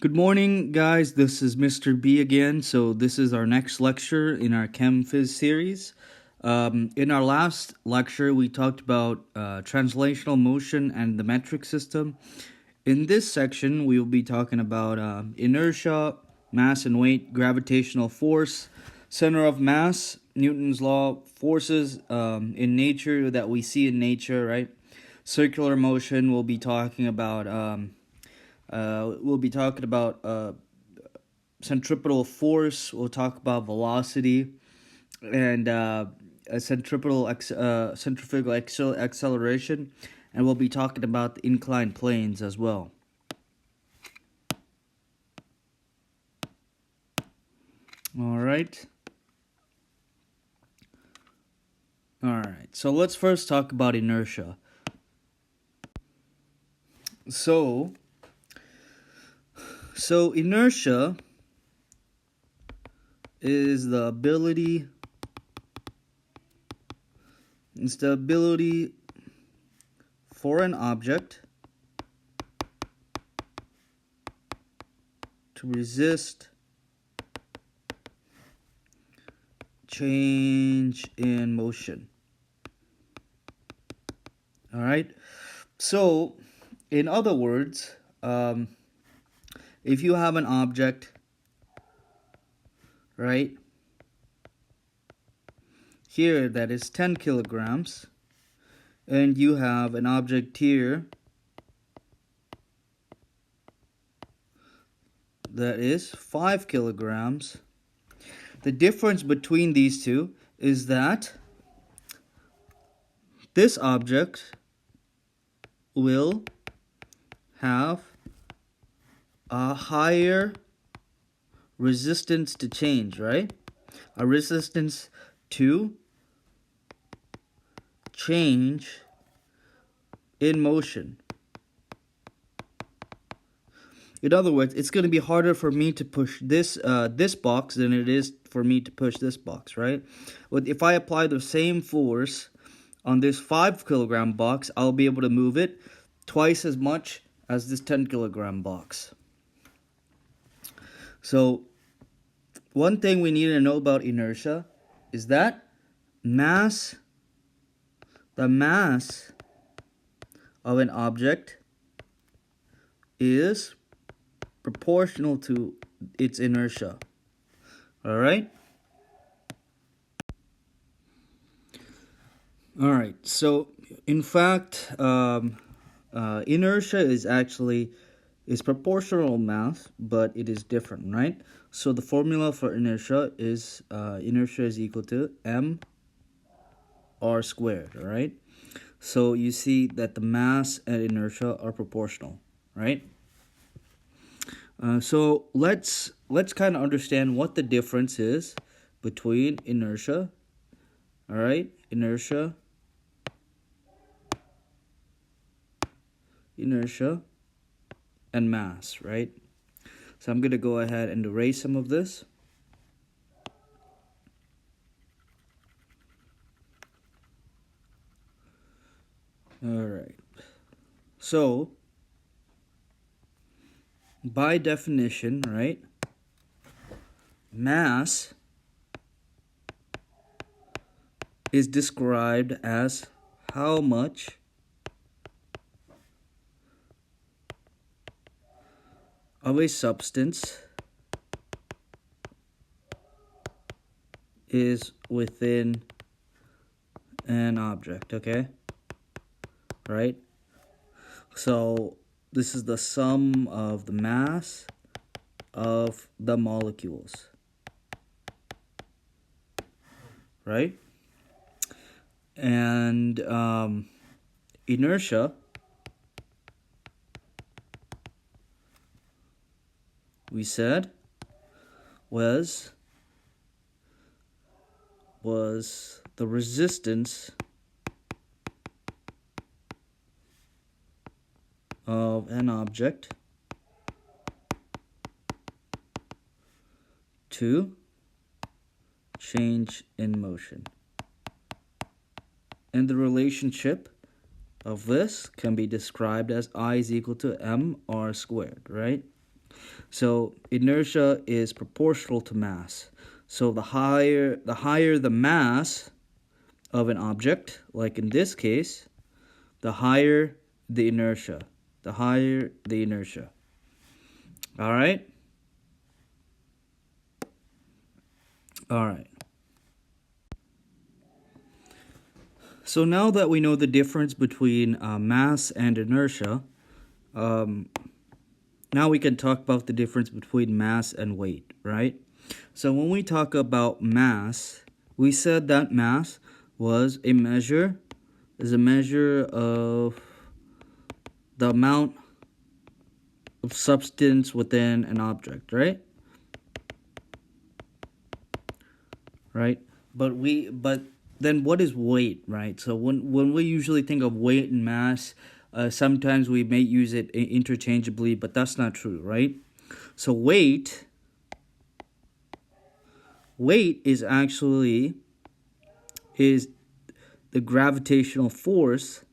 Good morning, guys. This is Mr. B again. So this is our next lecture in our ChemPhys series. In our last lecture, we talked about translational motion and the metric system. In this section, we will be talking about inertia, mass and weight, gravitational force, center of mass, Newton's law, forces in nature that we see in nature, right? Circular motion, we'll be talking about centripetal force. We'll talk about velocity and centrifugal acceleration, and we'll be talking about the inclined planes as well. All right. So let's first talk about inertia. So inertia is the ability for an object to resist change in motion. All right. So, in other words, if you have an object, right, here that is 10 kilograms, and you have an object here that is 5 kilograms, the difference between these two is that this object will have a higher resistance to change, right? A resistance to change in motion. In other words, it's going to be harder for me to push this box than it is for me to push this box, right? But if I apply the same force on this 5 kilogram box, I'll be able to move it twice as much as this 10 kilogram box. So one thing we need to know about inertia is that the mass of an object is proportional to its inertia. All right? All right. So in fact, inertia is proportional mass, but it is different, right? So the formula for inertia is equal to mr squared, all right? So you see that the mass and inertia are proportional, right? So let's kind of understand what the difference is between inertia, all right? Inertia and mass, right? So I'm going to go ahead and erase some of this. All right. So, by definition, right, mass is described as how much of a substance is within an object, okay? Right? So this is the sum of the mass of the molecules, right? And inertia, we said, was the resistance of an object to change in motion. And the relationship of this can be described as I is equal to mr squared, right? So inertia is proportional to mass. So the higher the mass of an object, like in this case, the higher the inertia. The higher the inertia. All right? All right. So now that we know the difference between mass and inertia, um, now we can talk about the difference between mass and weight, right? So when we talk about mass, we said that mass was a measure of the amount of substance within an object, right? Right? But then what is weight, right? So when we usually think of weight and mass, sometimes we may use it interchangeably, but that's not true, right? So weight is actually is the gravitational force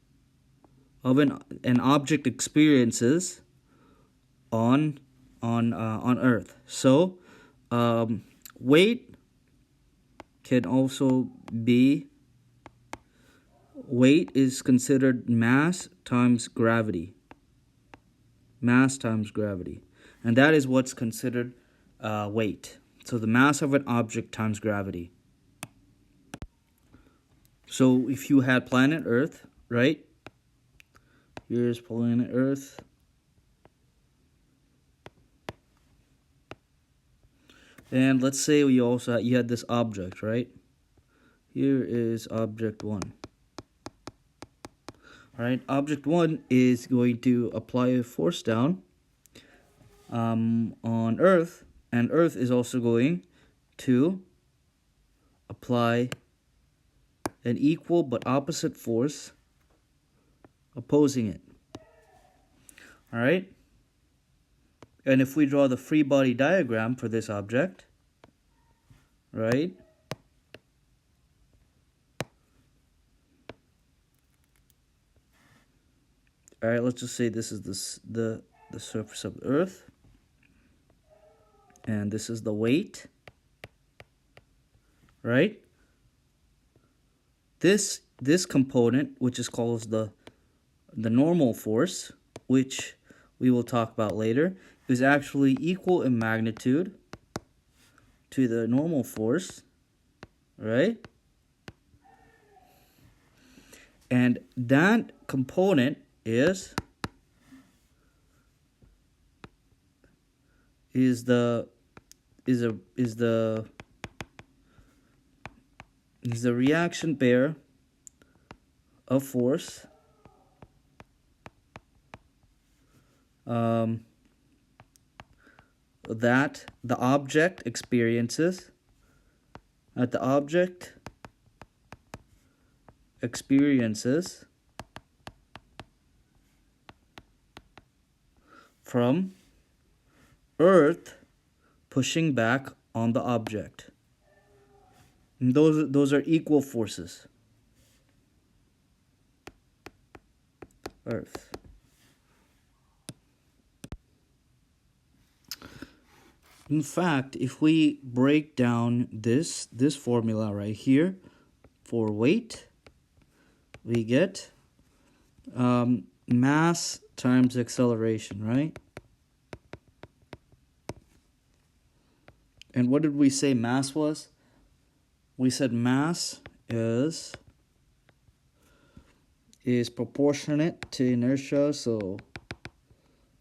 of an object experiences on Earth. So weight can also be weight is considered mass times gravity. Mass times gravity, and that is what's considered weight. So the mass of an object times gravity. So if you had planet Earth, right? Here's planet Earth. And let's say you had this object, right? Here is object 1. All right, object 1 is going to apply a force down on Earth, and Earth is also going to apply an equal but opposite force opposing it. All right? And if we draw the free body diagram for this object, right? All right, let's just say this is the surface of the Earth, and this is the weight, right? This component, which is called the normal force, which we will talk about later, is actually equal in magnitude to the normal force, right? And that component is the reaction pair of force that the object experiences from Earth pushing back on the object. And those are equal forces. Earth. In fact, if we break down this formula right here for weight, we get mass times acceleration, right? And what did we say mass was? We said mass is proportionate to inertia, so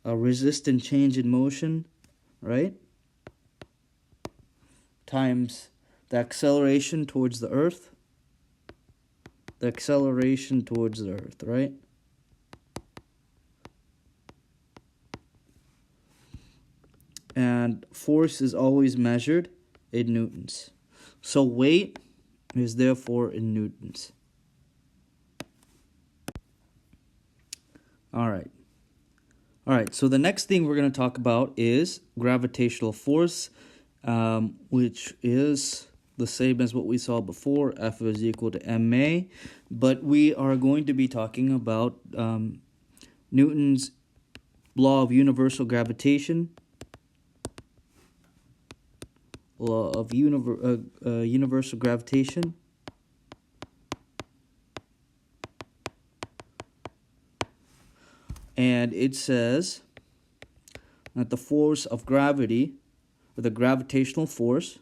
a resistant change in motion, right? Times the acceleration towards the Earth. The acceleration towards the Earth, right? And force is always measured in newtons. So weight is therefore in newtons. All right, so the next thing we're going to talk about is gravitational force, which is the same as what we saw before. F is equal to ma, but we are going to be talking about Newton's law of universal gravitation, law of universal gravitation. And it says that the force of gravity, or the gravitational force,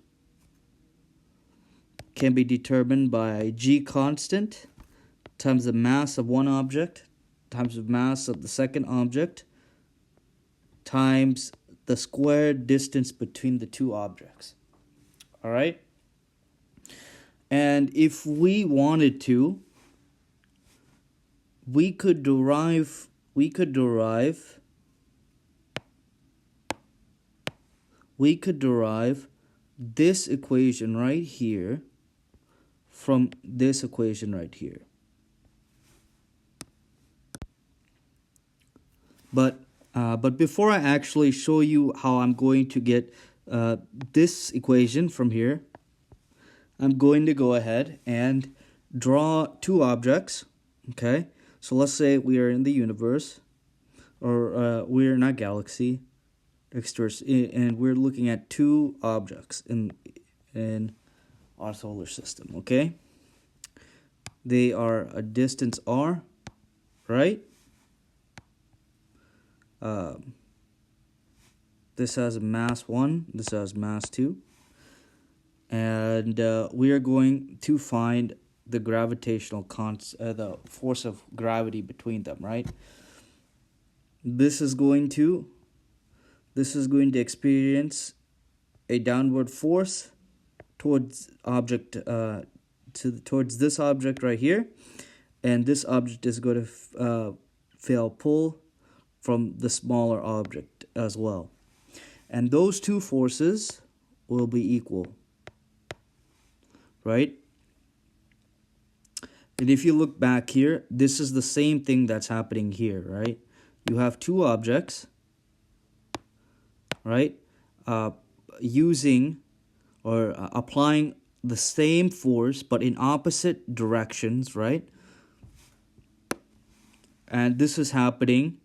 can be determined by g constant times the mass of one object times the mass of the second object times the squared distance between the two objects. All right? And if we wanted to, we could derive this equation right here from this equation right here. But before I actually show you how I'm going to get this equation from here, I'm going to go ahead and draw two objects. Okay, so let's say we are in the universe, or we're in a galaxy, and we're looking at two objects in our solar system. Okay, they are a distance r, right? This has mass 1, this has mass 2, and we are going to find the gravitational the force of gravity between them, right? This is going to experience a downward force towards towards this object right here, and this object is going to feel pull from the smaller object as well, and those two forces will be equal, right? And if you look back here, this is the same thing that's happening here, right? You have two objects, right, using or applying the same force but in opposite directions, right? And this is happening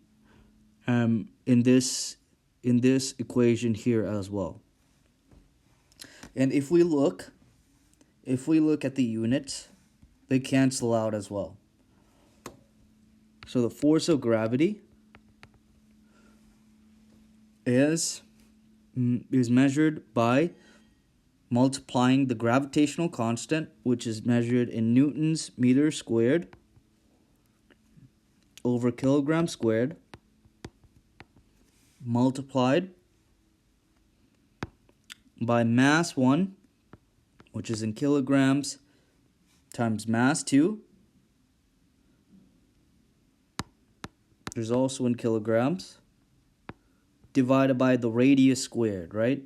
in this equation here as well. And if we look at the units, they cancel out as well. So the force of gravity is measured by multiplying the gravitational constant, which is measured in newtons meters squared over kilogram squared, multiplied by mass 1, which is in kilograms, times mass 2, there's also in kilograms, divided by the radius squared, right?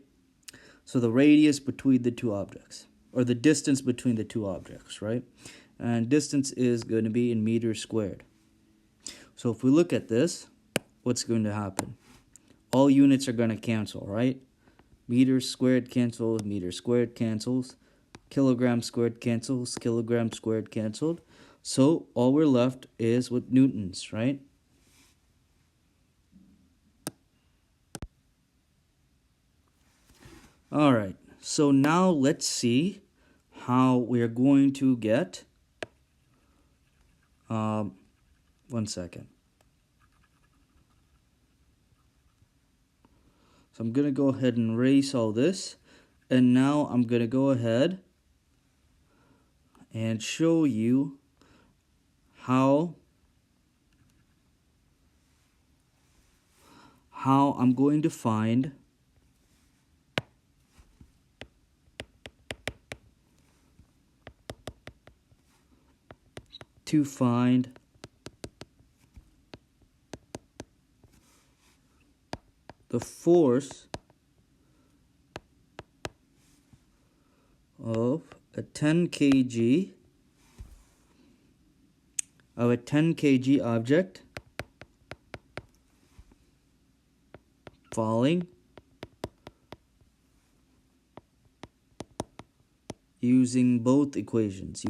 So the radius between the two objects, or the distance between the two objects, right? And distance is going to be in meters squared. So if we look at this, what's going to happen? All units are going to cancel, right? Meters squared cancels, meters squared cancels, kilogram squared cancels, kilogram squared canceled. So all we're left is with newtons, right? All right, so now let's see how we're going to get, 1 second. So I'm going to go ahead and erase all this, and now I'm going to go ahead and show you how I'm going to find the force of a 10 kg object falling using both equations,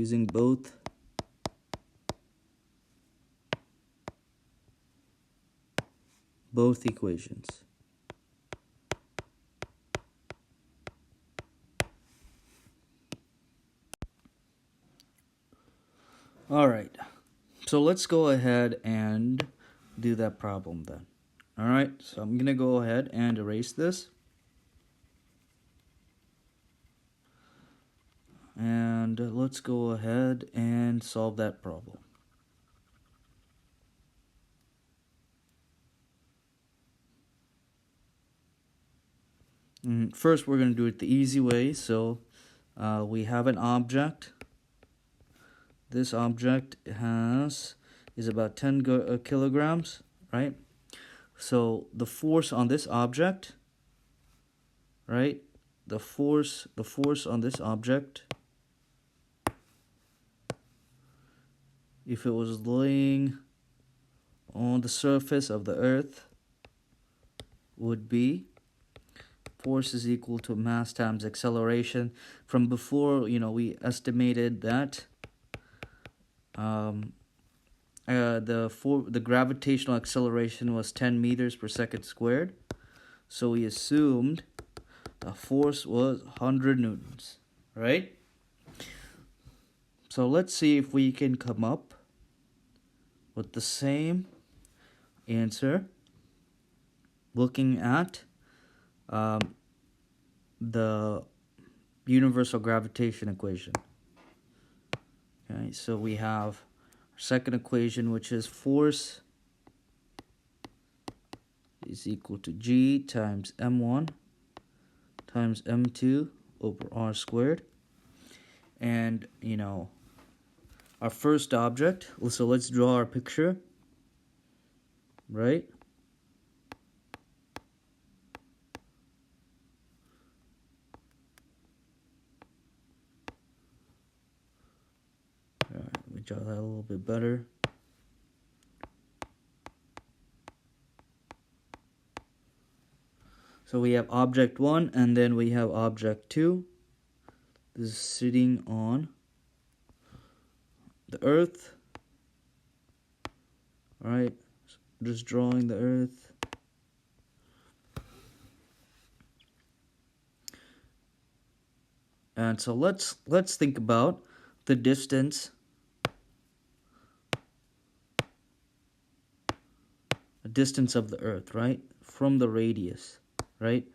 both equations. Alright, so let's go ahead and do that problem then. Alright, so I'm going to go ahead and erase this. And let's go ahead and solve that problem. First, we're going to do it the easy way. So we have an object. This object is about 10 kilograms, right? So the force on this object, right? The force on this object, if it was laying on the surface of the earth, would be force is equal to mass times acceleration. From before, we estimated that the gravitational acceleration was 10 meters per second squared. So we assumed the force was 100 newtons, right? So let's see if we can come up with the same answer looking at the universal gravitation equation. Okay, so we have our second equation, which is force is equal to G times M1 times M2 over R squared. And, our first object, so let's draw our picture, right? All right, let me draw that a little bit better. So we have object 1 and then we have object 2. This is sitting on the earth. All right, so just drawing the earth. And so let's think about the distance of the earth, right? From the radius, right?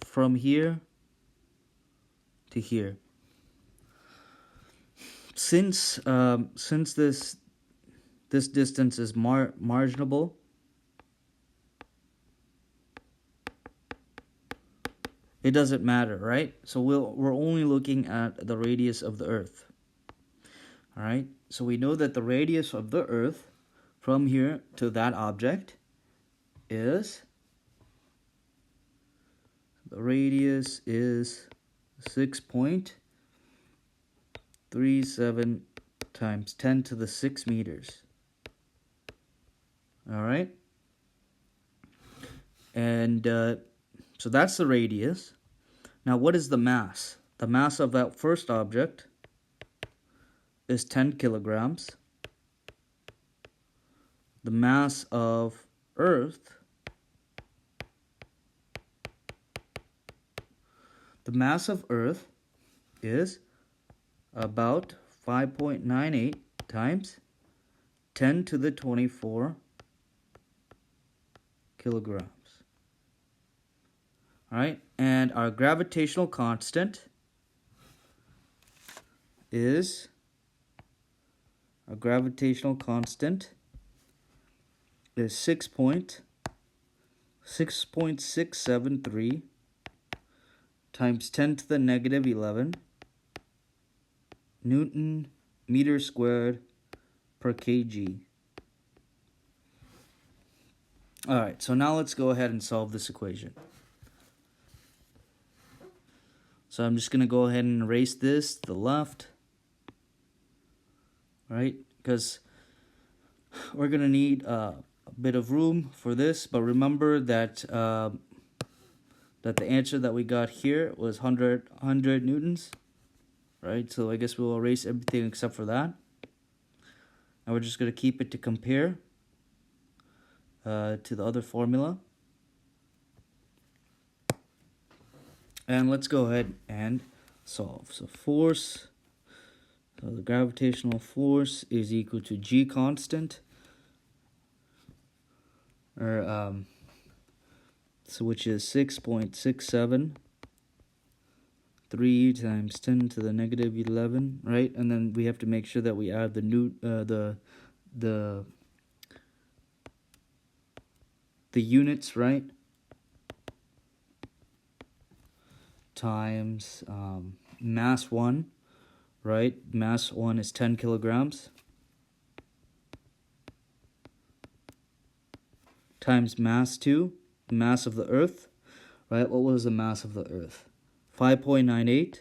From here to here. Since this distance is marginable, it doesn't matter, right? So we're only looking at the radius of the earth. All right, so we know that the radius of the earth from here to that object is, the radius is 6.37 times 10 to the 6 meters. All right, and so that's the radius. Now what is the mass? The mass of that first object is 10 kilograms. The mass of Earth, is about 5.98 times 10 to the 24 kilograms. All right, and our gravitational constant is 6.673 times 10 to the negative 11 Newton meter squared per kg. All right, so now let's go ahead and solve this equation. So I'm just going to go ahead and erase this to the left, right? Because we're going to need a bit of room for this, but remember that that the answer that we got here was 100 newtons, right? So I guess we'll erase everything except for that. And we're just going to keep it to compare to the other formula. And let's go ahead and solve. So force So the gravitational force is equal to G constant, or so which is 6.673 times 10 to the negative 11, right? And then we have to make sure that we add the units, right? Times mass 1, right? Mass 1 is 10 kilograms. Times mass 2, the mass of the Earth, right? What was the mass of the Earth? 5.98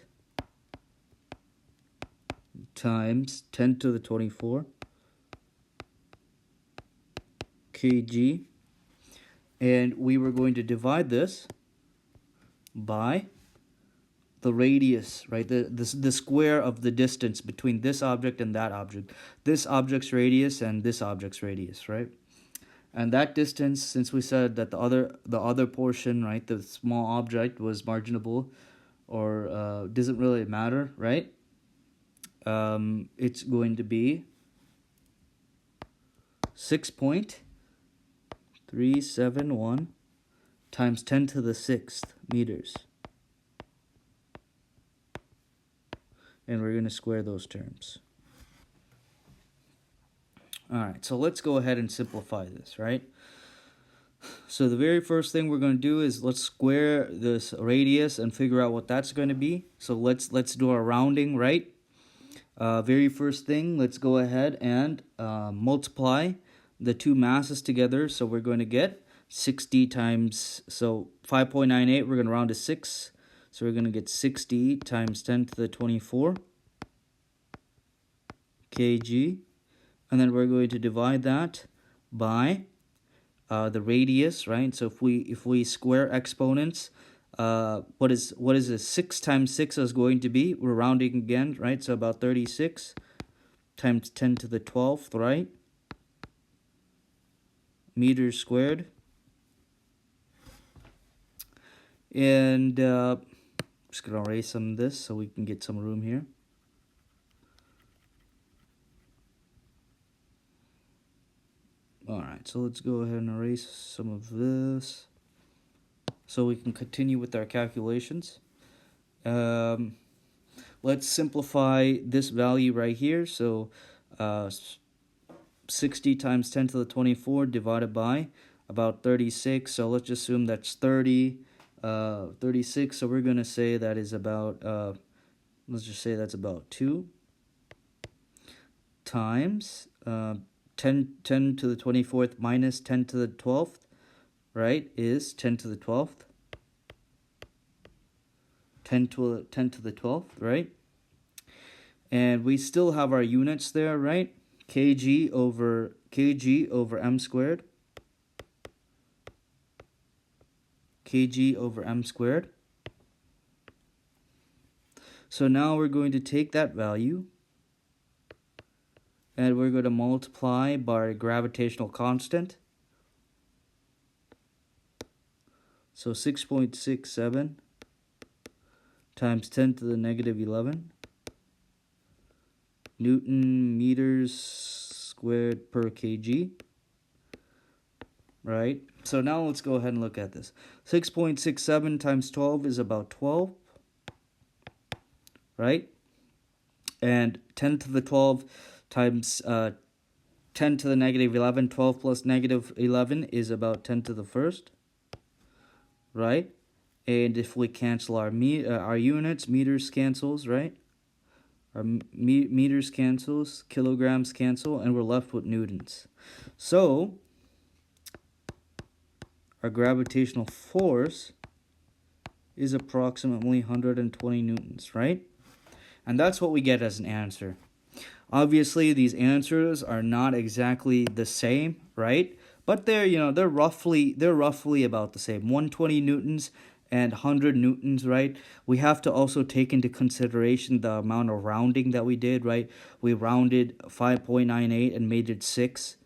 times 10 to the 24 kg. And we were going to divide this by the radius, right? The square of the distance between this object and that object. This object's radius and this object's radius, right? And that distance, since we said that the other portion, right, the small object was marginable, or doesn't really matter, right? It's going to be 6.371 times 10 to the 6th meters. And we're going to square those terms. Alright, so let's go ahead and simplify this, right? So the very first thing we're going to do is let's square this radius and figure out what that's going to be. So let's do our rounding, right? Very first thing, let's go ahead and multiply the two masses together. So we're going to get 60 times, so 5.98, we're going to round to 6. So we're going to get 60 times 10 to the 24 kg. And then we're going to divide that by the radius, right? So if we square exponents, what is this? 6 times 6 is going to be, we're rounding again, right? So about 36 times 10 to the 12th, right? Meters squared. And just gonna erase some of this so we can get some room here. Alright, so let's go ahead and erase some of this so we can continue with our calculations. Let's simplify this value right here. So 60 times 10 to the 24 divided by about 36. So let's just assume that's 36. So we're going to say that is about, let's just say that's about 2 times 10 to the 24th minus 10 to the 12th, right, is 10 to the 12th. 10 to the 12th, right? And we still have our units there, right? kg over m squared. Kg over m squared. So now we're going to take that value and we're going to multiply by gravitational constant. So 6.67 times 10 to the negative 11 Newton meters squared per kg, right? So now let's go ahead and look at this. 6.67 times 12 is about 12, right? And 10 to the 12 times 10 to the negative 11, 12 plus negative 11 is about 10 to the first, right? And if we cancel our units, meters cancels, right? Our meters cancels, kilograms cancel, and we're left with newtons. So our gravitational force is approximately 120 newtons, right? And that's what we get as an answer. Obviously, these answers are not exactly the same, right? But they're roughly about the same. 120 newtons and 100 newtons, right? We have to also take into consideration the amount of rounding that we did, right? We rounded 5.98 and made it 6,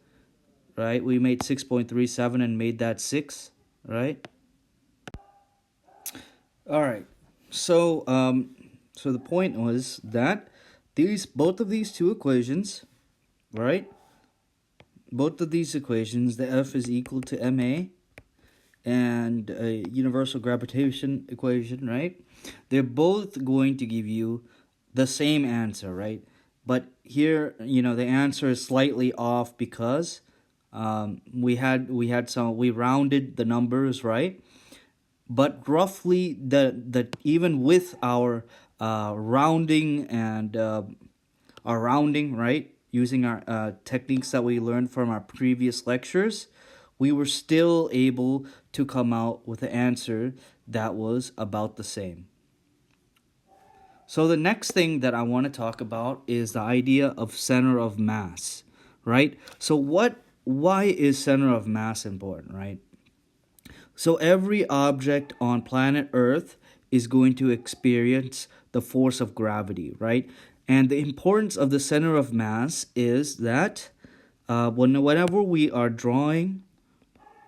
right? We made 6.37 and made that 6, right? All right. So the point was that both of these two equations, right? Both of these equations, the F is equal to ma and a universal gravitation equation, right? They're both going to give you the same answer, right? But here, the answer is slightly off because we rounded the numbers, right? But roughly, the even with our rounding and our rounding, right, using our techniques that we learned from our previous lectures, we were still able to come out with an answer that was about the same. So the next thing that I want to talk about is the idea of center of mass, right? So why is center of mass important, right? So every object on planet Earth is going to experience the force of gravity, right? And the importance of the center of mass is that whenever we are drawing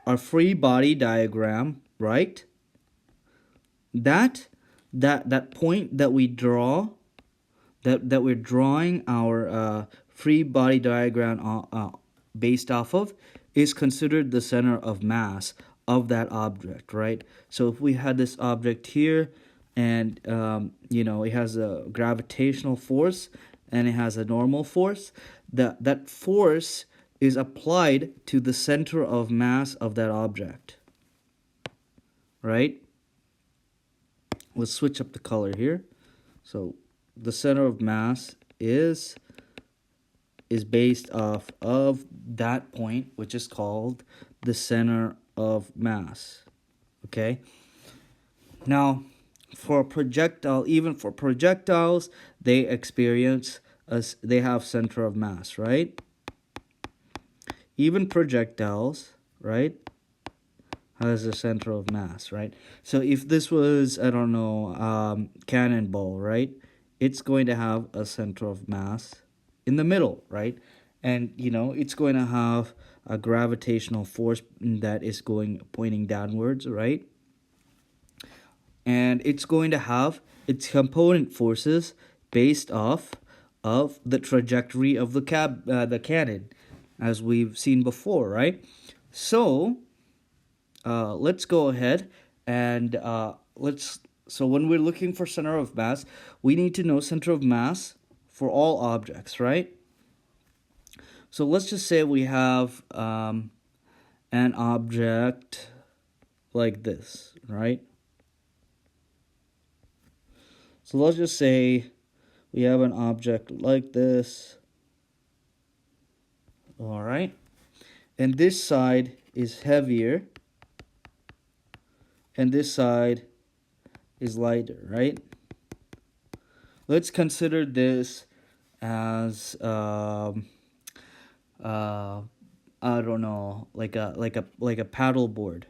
our free body diagram, right? That point that we draw, that we're drawing our free body diagram based off of, is considered the center of mass of that object, right? So if we had this object here, and it has a gravitational force and it has a normal force, that force is applied to the center of mass of that object, right? Let's switch up the color here. So the center of mass is based off of that point, which is called the center of mass. Okay? Now, for a projectile, even for projectiles, they have center of mass, right? Even projectiles, right, has a center of mass, right? So if this was, I don't know, cannonball, right, it's going to have a center of mass in the middle, right? And it's going to have a gravitational force that is pointing downwards, right? And it's going to have its component forces based off of the trajectory of the cannon, as we've seen before, right? So let's go ahead and so when we're looking for center of mass, we need to know center of mass for all objects, right? So let's just say we have an object like this, right? So let's just say we have an object like this, all right? And this side is heavier, and this side is lighter, right? Let's consider this as I don't know, like a paddle board.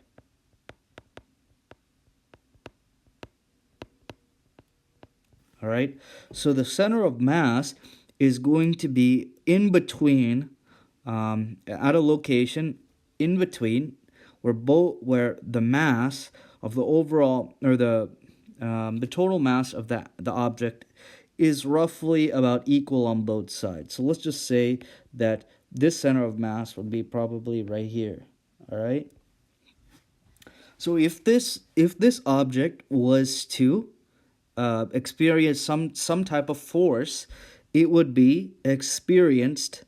All right. So the center of mass is going to be in between, at a location in between, where the mass of the overall, or the total mass of the object is roughly about equal on both sides. So let's just say that this center of mass would be probably right here. All right. So if this object was to experience some type of force, it would be experienced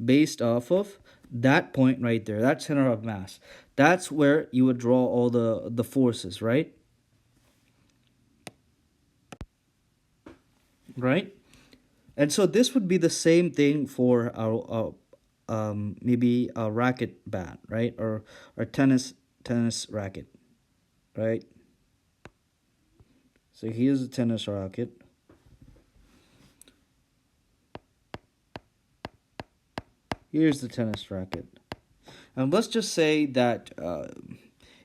based off of that point right there, that center of mass. That's where you would draw all the forces, right? Right? And so this would be the same thing for our maybe a racket bat, right? Or tennis racket, right? So here's a tennis racket. Here's the tennis racket. And let's just say that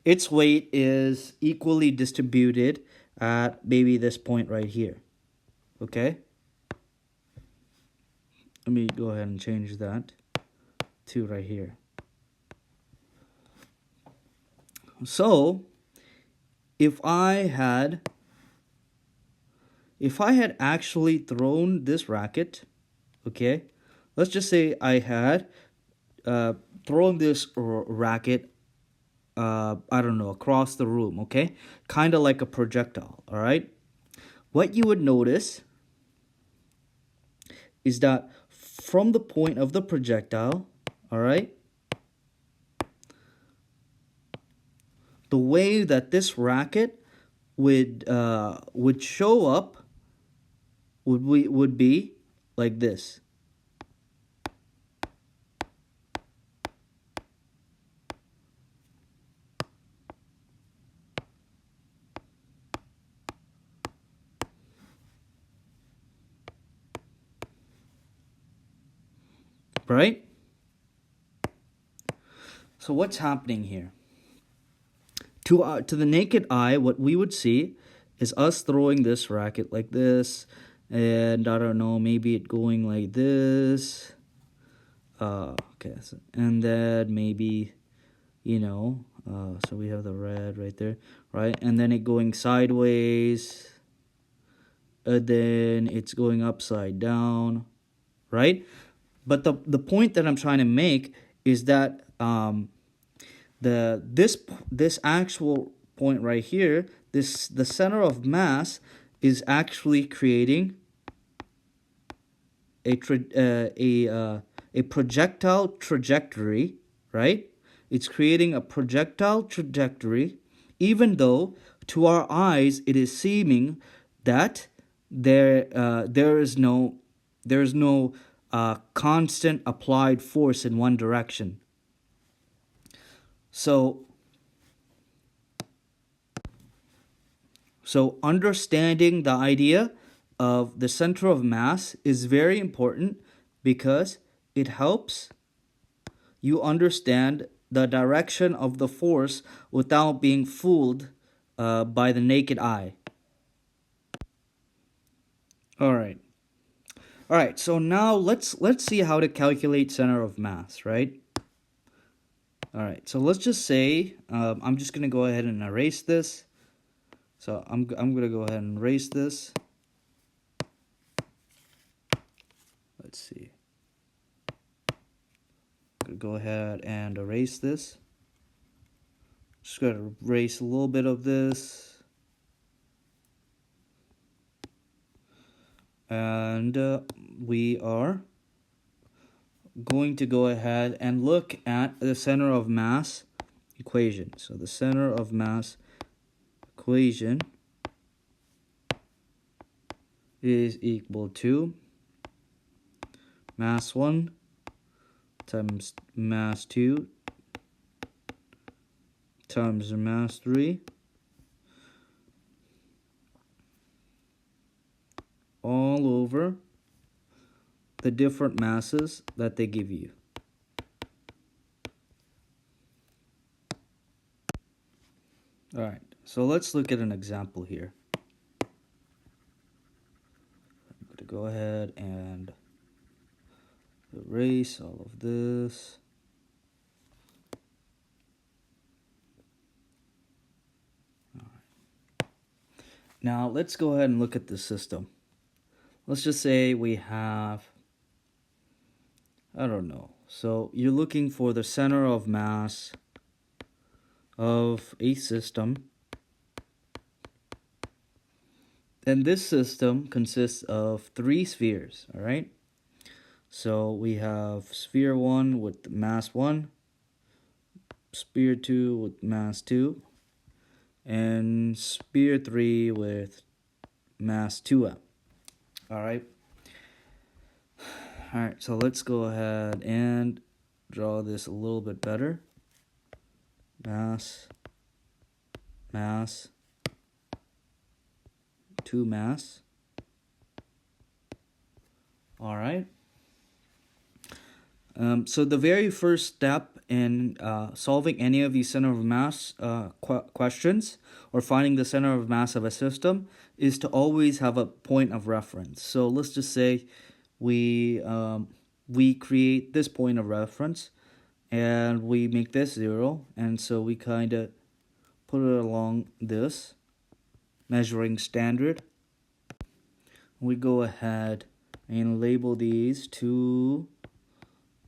its weight is equally distributed at maybe this point right here. Okay? Let me go ahead and change that to right here. So, if I had if I had actually thrown this racket, okay, let's just say I had thrown this racket, I don't know, across the room, okay, kind of like a projectile, all right. What you would notice is that from the point of the projectile, all right, the way that this racket would show up would be like this, right? So what's happening here? To the naked eye, what we would see is us throwing this racket like this, and I don't know, maybe it going like this. Okay, so, and then maybe, so we have the red right there, right? And then it going sideways, and then it's going upside down, right? But the point that I'm trying to make is that this actual point right here, the center of mass is actually creating a projectile trajectory, right? It's creating a projectile trajectory, even though to our eyes it is seeming that there is no constant applied force in one direction. So understanding the idea of the center of mass is very important because it helps you understand the direction of the force without being fooled by the naked eye. All right. All right. So now let's see how to calculate center of mass, right? All right. So let's just say I'm just gonna go ahead and erase this. So I'm gonna go ahead and erase this. Let's see. I'm gonna go ahead and erase this. Just gonna erase a little bit of this. And we are going to go ahead and look at the center of mass equation. So the center of mass equation is equal to mass 1 times mass 2 times mass 3 all over the different masses that they give you. All right, so let's look at an example here. I'm going to go ahead and erase all of this. All right. Now let's go ahead and look at the system. Let's just say we have, I don't know. So you're looking for the center of mass of a system. And this system consists of 3 spheres, all right? So we have sphere 1 with mass 1, sphere 2 with mass 2, and sphere 3 with mass 2m. All right. All right, so let's go ahead and draw this a little bit better. Mass, 2 mass. All right. So the very first step in solving any of these center of mass questions or finding the center of mass of a system is to always have a point of reference. So let's just say we create this point of reference and we make this 0, and so we kind of put it along this measuring standard. we go ahead and label these 2,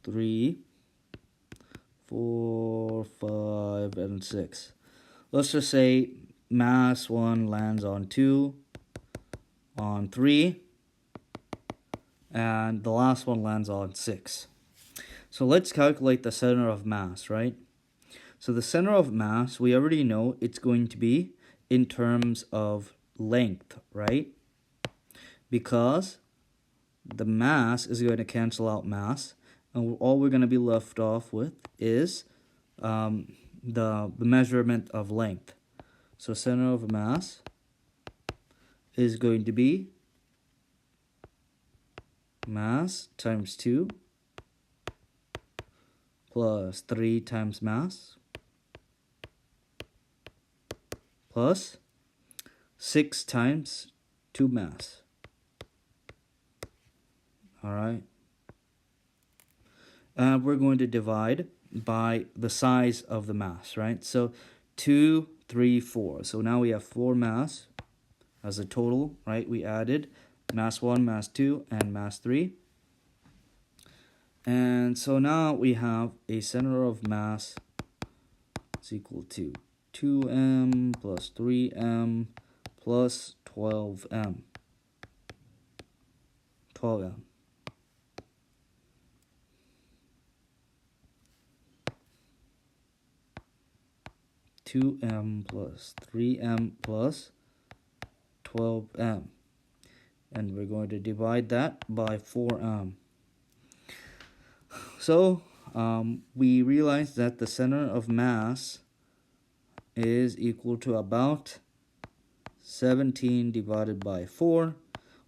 3, 4, 5, and 6. Let's just say mass 1 lands on 2, on 3, and the last one lands on 6. So let's calculate the center of mass, right? So the center of mass, we already know it's going to be in terms of length, right? Because the mass is going to cancel out mass, and all we're going to be left off with is the measurement of length. So center of mass is going to be mass times 2 plus 3 times mass plus 6 times 2 mass. Alright. We're going to divide by the size of the mass, right? So 2, 3, 4. So now we have 4 mass as a total, right? We added mass 1, mass 2, and mass 3. And so now we have a center of mass is equal to 2m plus 3m plus 12m. 12m. 2m plus 3m plus 12m. And we're going to divide that by 4m. So we realize that the center of mass is equal to about 17 divided by 4,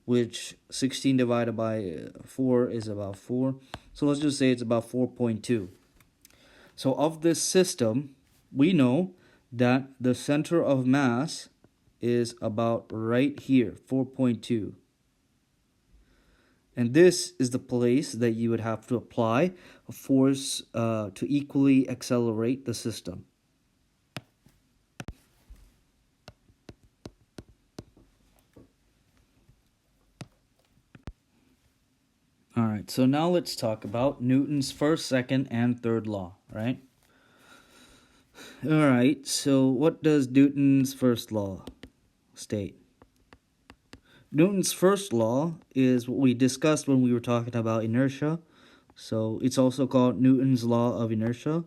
which 16 divided by 4 is about 4. So let's just say it's about 4.2. So of this system, we know that the center of mass is about right here, 4.2. And this is the place that you would have to apply a force to equally accelerate the system. Alright, so now let's talk about Newton's first, second, and third law, right? Alright, so what does Newton's first law state? Newton's first law is what we discussed when we were talking about inertia. So it's also called Newton's law of inertia.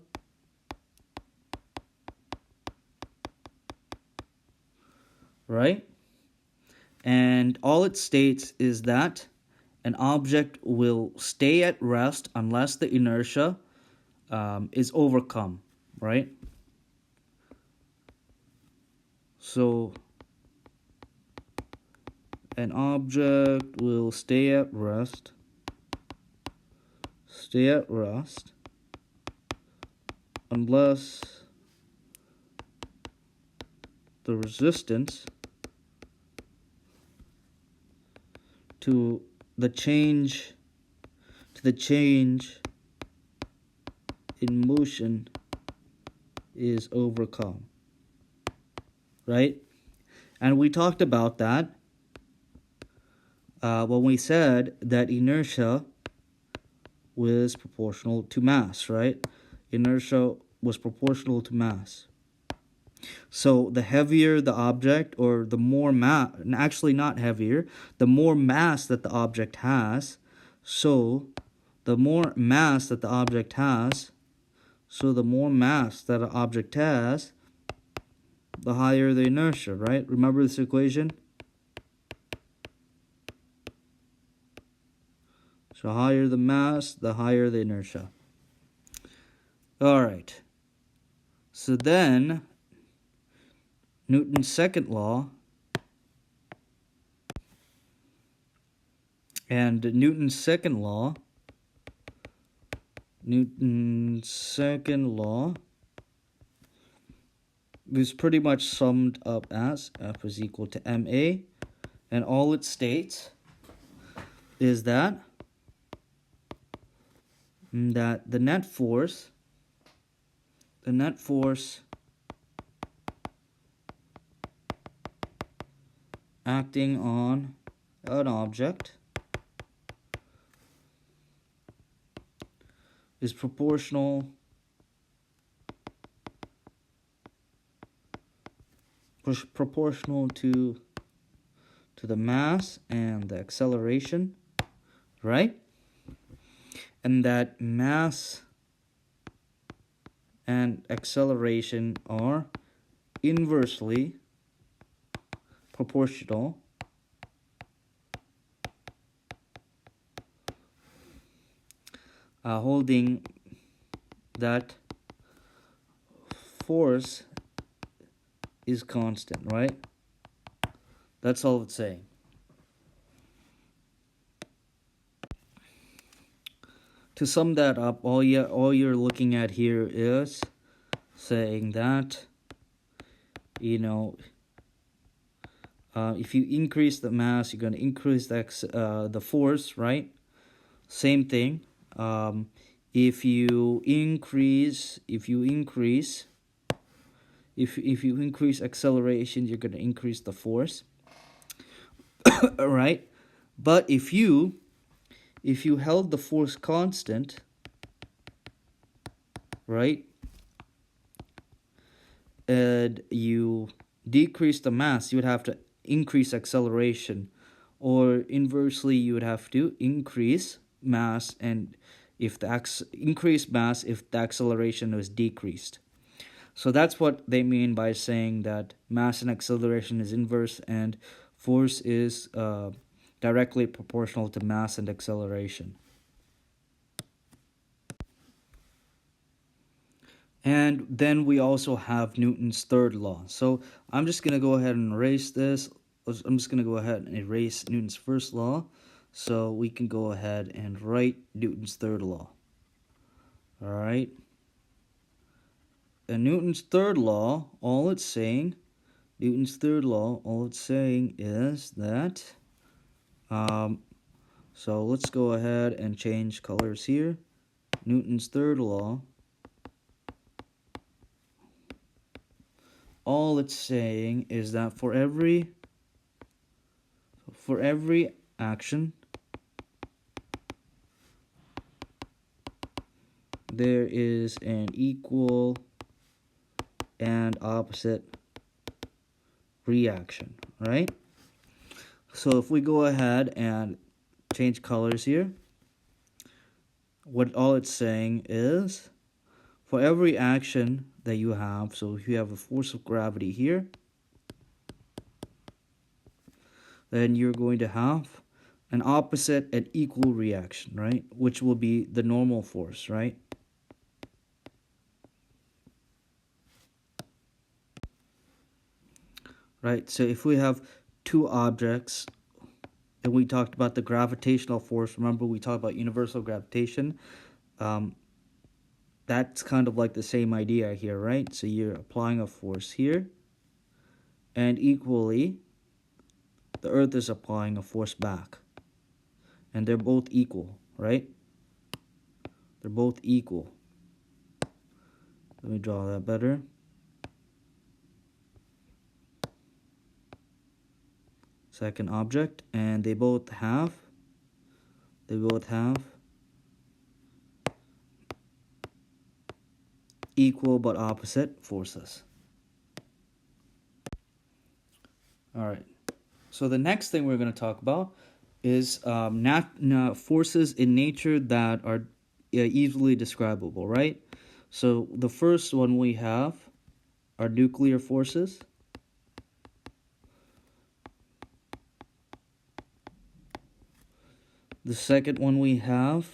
Right? And all it states is that an object will stay at rest unless the inertia is overcome, right? So an object will stay at rest unless the resistance to the change in motion is overcome, right? And we talked about that when we said that inertia was proportional to mass, right? Inertia was proportional to mass. So the heavier the object, or the more mass, actually not heavier, the more mass that the object has, so the more mass that the object has, the higher the inertia, right? Remember this equation? So higher the mass, the higher the inertia. Alright. So then, Newton's second law, Newton's second law is pretty much summed up as F is equal to ma, and all it states is that the net force acting on an object is proportional to the mass and the acceleration, right? And that mass and acceleration are inversely proportional holding that force is constant, right? That's all it's saying. To sum that up, all you're looking at here is saying that, if you increase the mass, you're going to increase the force, right? Same thing. If you increase acceleration, you're going to increase the force. Right? But if you held the force constant, right, and you decrease the mass, you would have to increase acceleration, or inversely you would have to increase mass, and if the increase mass if the acceleration was decreased. So that's what they mean by saying that mass and acceleration is inverse and force is directly proportional to mass and acceleration. And then we also have Newton's third law. So I'm just going to go ahead and erase this. I'm just going to go ahead and erase Newton's first law, so we can go ahead and write Newton's third law. All right. And Newton's third law, all it's saying is that, so let's go ahead and change colors here. Newton's third law, all it's saying is that for every action, there is an equal and opposite reaction, right? So if we go ahead and change colors here, what all it's saying is for every action that you have, so if you have a force of gravity here, then you're going to have an opposite and equal reaction, right? Which will be the normal force, right? Right, so if we have two objects, and we talked about the gravitational force, remember we talked about universal gravitation, that's kind of like the same idea here, right? So you're applying a force here, and equally, the Earth is applying a force back. And they're both equal, right? They're both equal. Let me draw that better. Second object, and they both have equal but opposite forces. All right. So the next thing we're going to talk about is forces in nature that are easily describable, right? So the first one we have are nuclear forces. The second one we have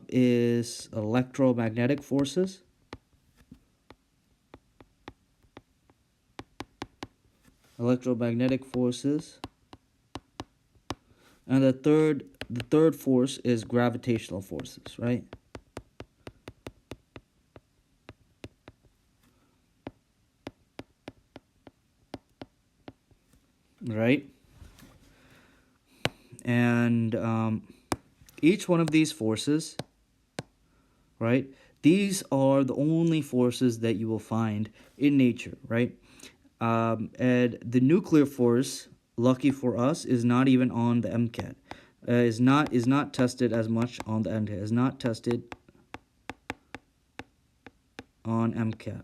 is electromagnetic forces. And the third force is gravitational forces, right? Right? And each one of these forces, right? These are the only forces that you will find in nature, right? And the nuclear force lucky for us, is not even on the MCAT. Is not tested as much on the MCAT. Is not tested on MCAT.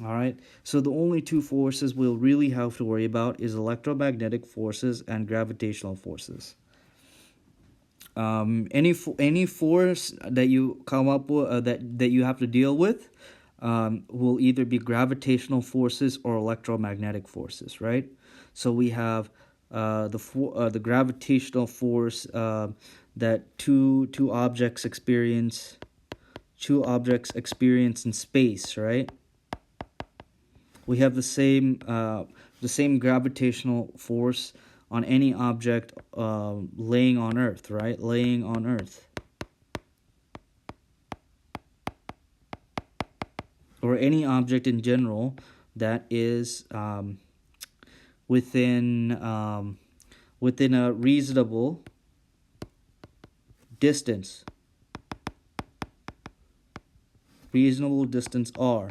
All right. So the only two forces we'll really have to worry about is electromagnetic forces and gravitational forces. Any force that you come up with that you have to deal with will either be gravitational forces or electromagnetic forces, right? So we have the gravitational force that two objects experience in space, right? We have the same gravitational force on any object laying on Earth, right? Laying on Earth, or any object in general that is within a reasonable distance. Reasonable distance r.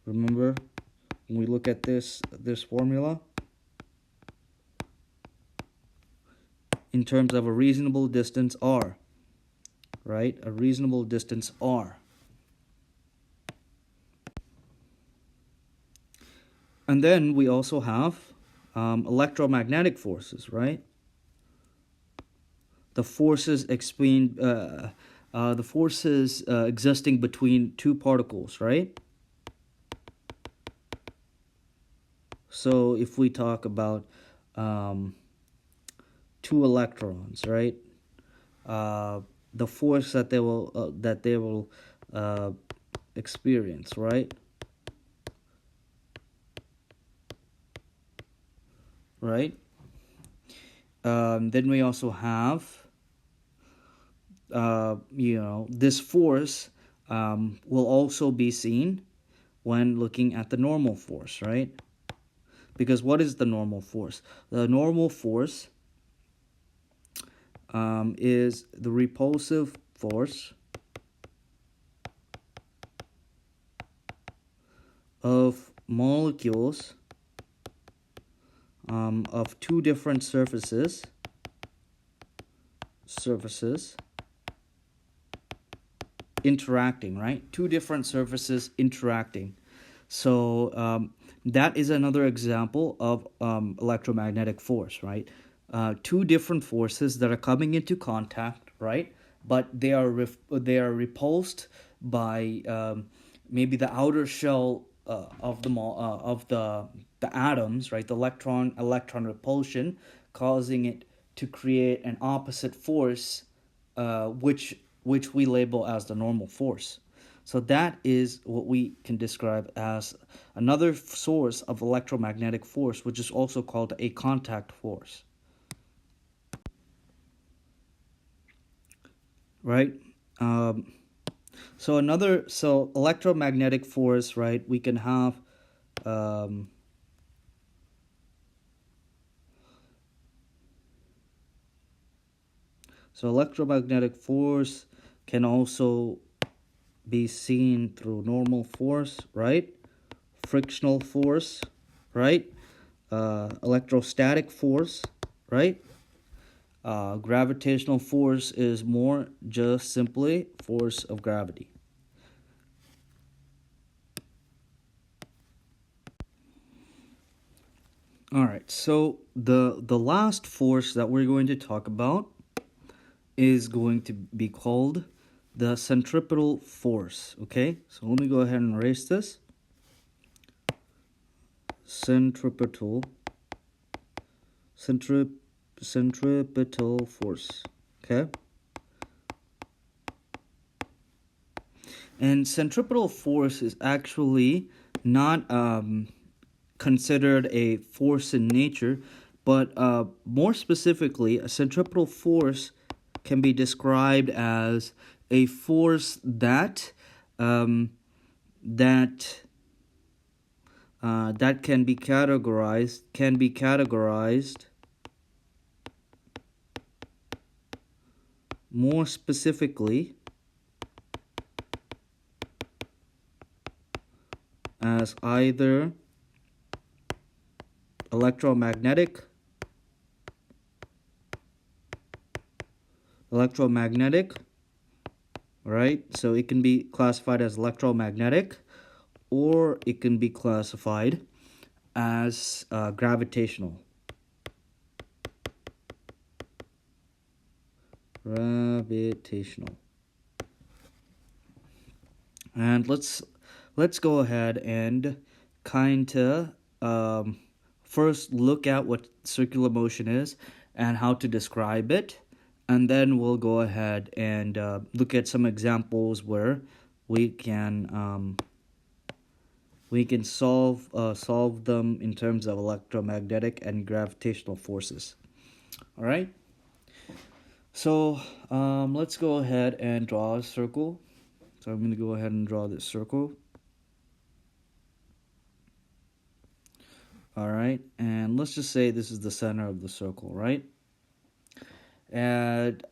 Remember, when we look at this formula, in terms of a reasonable distance r, right? A reasonable distance r. And then we also have electromagnetic forces, right? The forces existing between two particles, right? So if we talk about two electrons, right? The force that they will experience, right? Right. Then we also have, this force will also be seen when looking at the normal force, right? Because what is the normal force? The normal force is the repulsive force of molecules of two different surfaces interacting, right? Two different surfaces interacting. So that is another example of electromagnetic force, right? Two different forces that are coming into contact, right? But they are repulsed by maybe the outer shell of the atoms, right? The electron repulsion, causing it to create an opposite force, which we label as the normal force. So that is what we can describe as another source of electromagnetic force, which is also called a contact force. Right? So electromagnetic force, right? We can have so electromagnetic force can also be seen through normal force, right? Frictional force, right? Electrostatic force, right? Gravitational force is more just simply force of gravity. All right, so the last force that we're going to talk about is going to be called the centripetal force, okay? So let me go ahead and erase this. Centripetal force, okay? And centripetal force is actually not considered a force in nature, but more specifically, a centripetal force can be described as a force that can be categorized more specifically as either electromagnetic, right? So it can be classified as electromagnetic, or it can be classified as gravitational. Gravitational. And let's go ahead and kind of first look at what circular motion is and how to describe it, and then we'll go ahead and look at some examples where we can solve them in terms of electromagnetic and gravitational forces. All right. So let's go ahead and draw a circle. So I'm going to go ahead and draw this circle. All right, and let's just say this is the center of the circle, right? And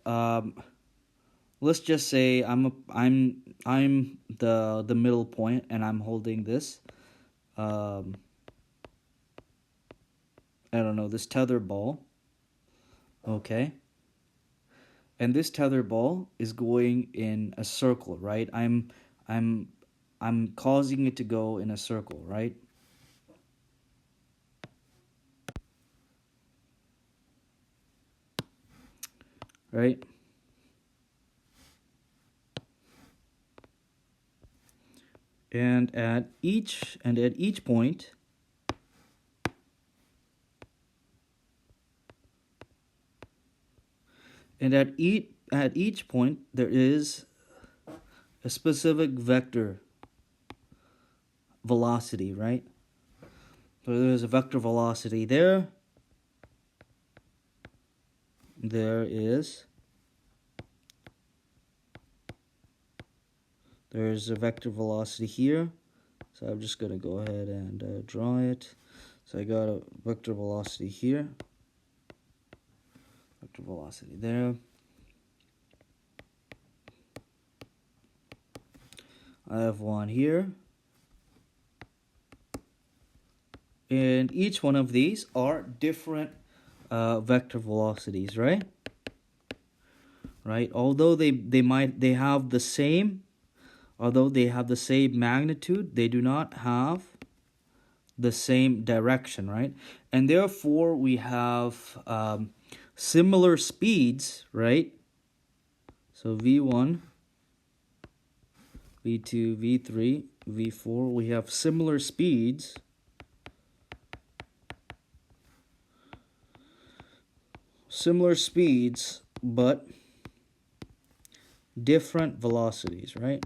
let's just say I'm the middle point, and I'm holding this. I don't know, this tether ball. Okay. And this tether ball is going in a circle, right? I'm causing it to go in a circle, right? Right? And at each point, there is a specific vector velocity, right? So there's a vector velocity there. There's a vector velocity here. So I'm just going to go ahead and draw it. So I got a vector velocity here. Vector velocity there. I have one here. And each one of these are different vector velocities, right? Right? Although they have the same magnitude, they do not have the same direction, right? And therefore we have similar speeds, right? So V1, V2, V3, V4, we have similar speeds. But different velocities, right?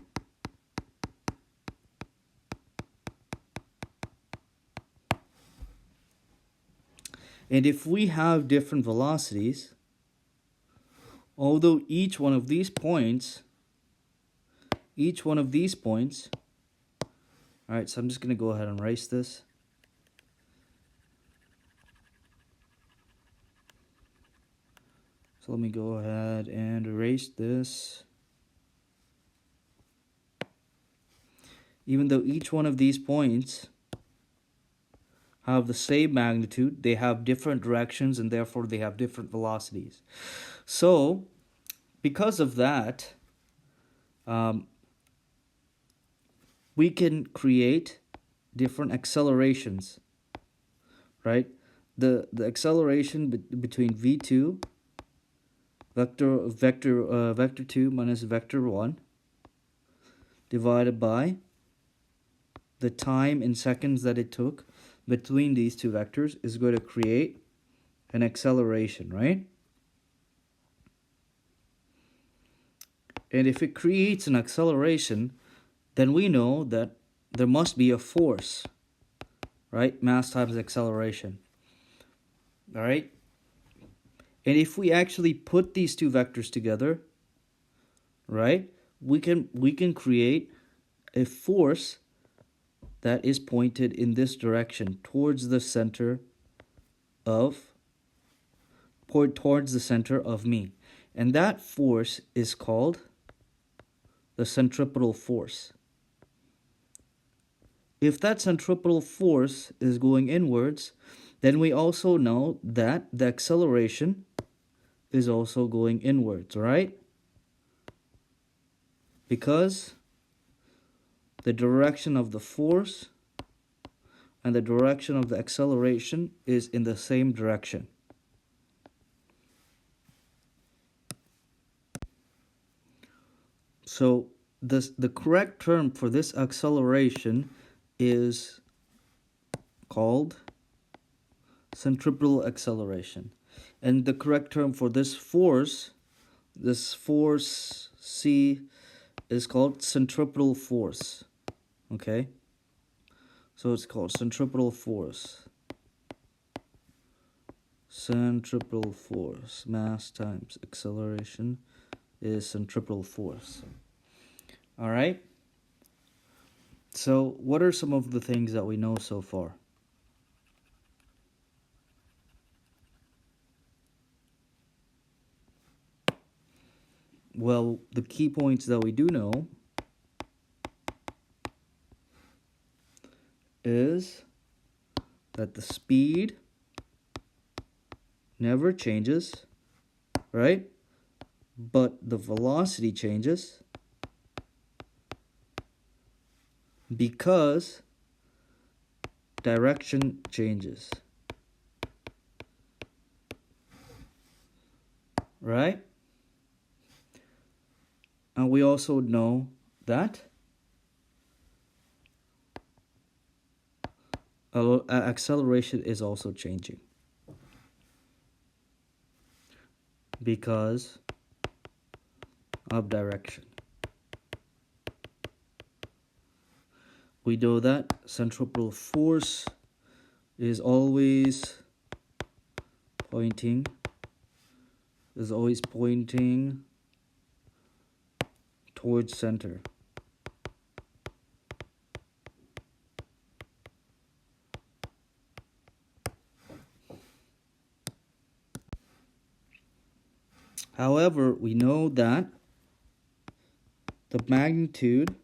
And if we have different velocities, although each one of these points, all right, so I'm just going to go ahead and erase this. So let me go ahead and erase this. Even though each one of these points have the same magnitude, they have different directions, and therefore they have different velocities. So, because of that, we can create different accelerations, right? The acceleration between v2 vector 2 minus vector 1 divided by the time in seconds that it took between these two vectors is going to create an acceleration, right? And if it creates an acceleration, then we know that there must be a force, right? Mass times acceleration. All right? And if we actually put these two vectors together, right, we can create a force that is pointed in this direction towards the center of me. And that force is called the centripetal force. If that centripetal force is going inwards, Then we also know that the acceleration is also going inwards, right? Because the direction of the force and the direction of the acceleration is in the same direction. So the correct term for this acceleration is called centripetal acceleration. And the correct term for this force C, is called centripetal force. Okay? So it's called centripetal force. Centripetal force, mass times acceleration, is centripetal force. All right? So what are some of the things that we know so far? Well, the key points that we do know is that the speed never changes, right? But the velocity changes because direction changes, right? And we also know that acceleration is also changing because of direction. We know that centripetal force is always pointing towards center. However, we know that the magnitude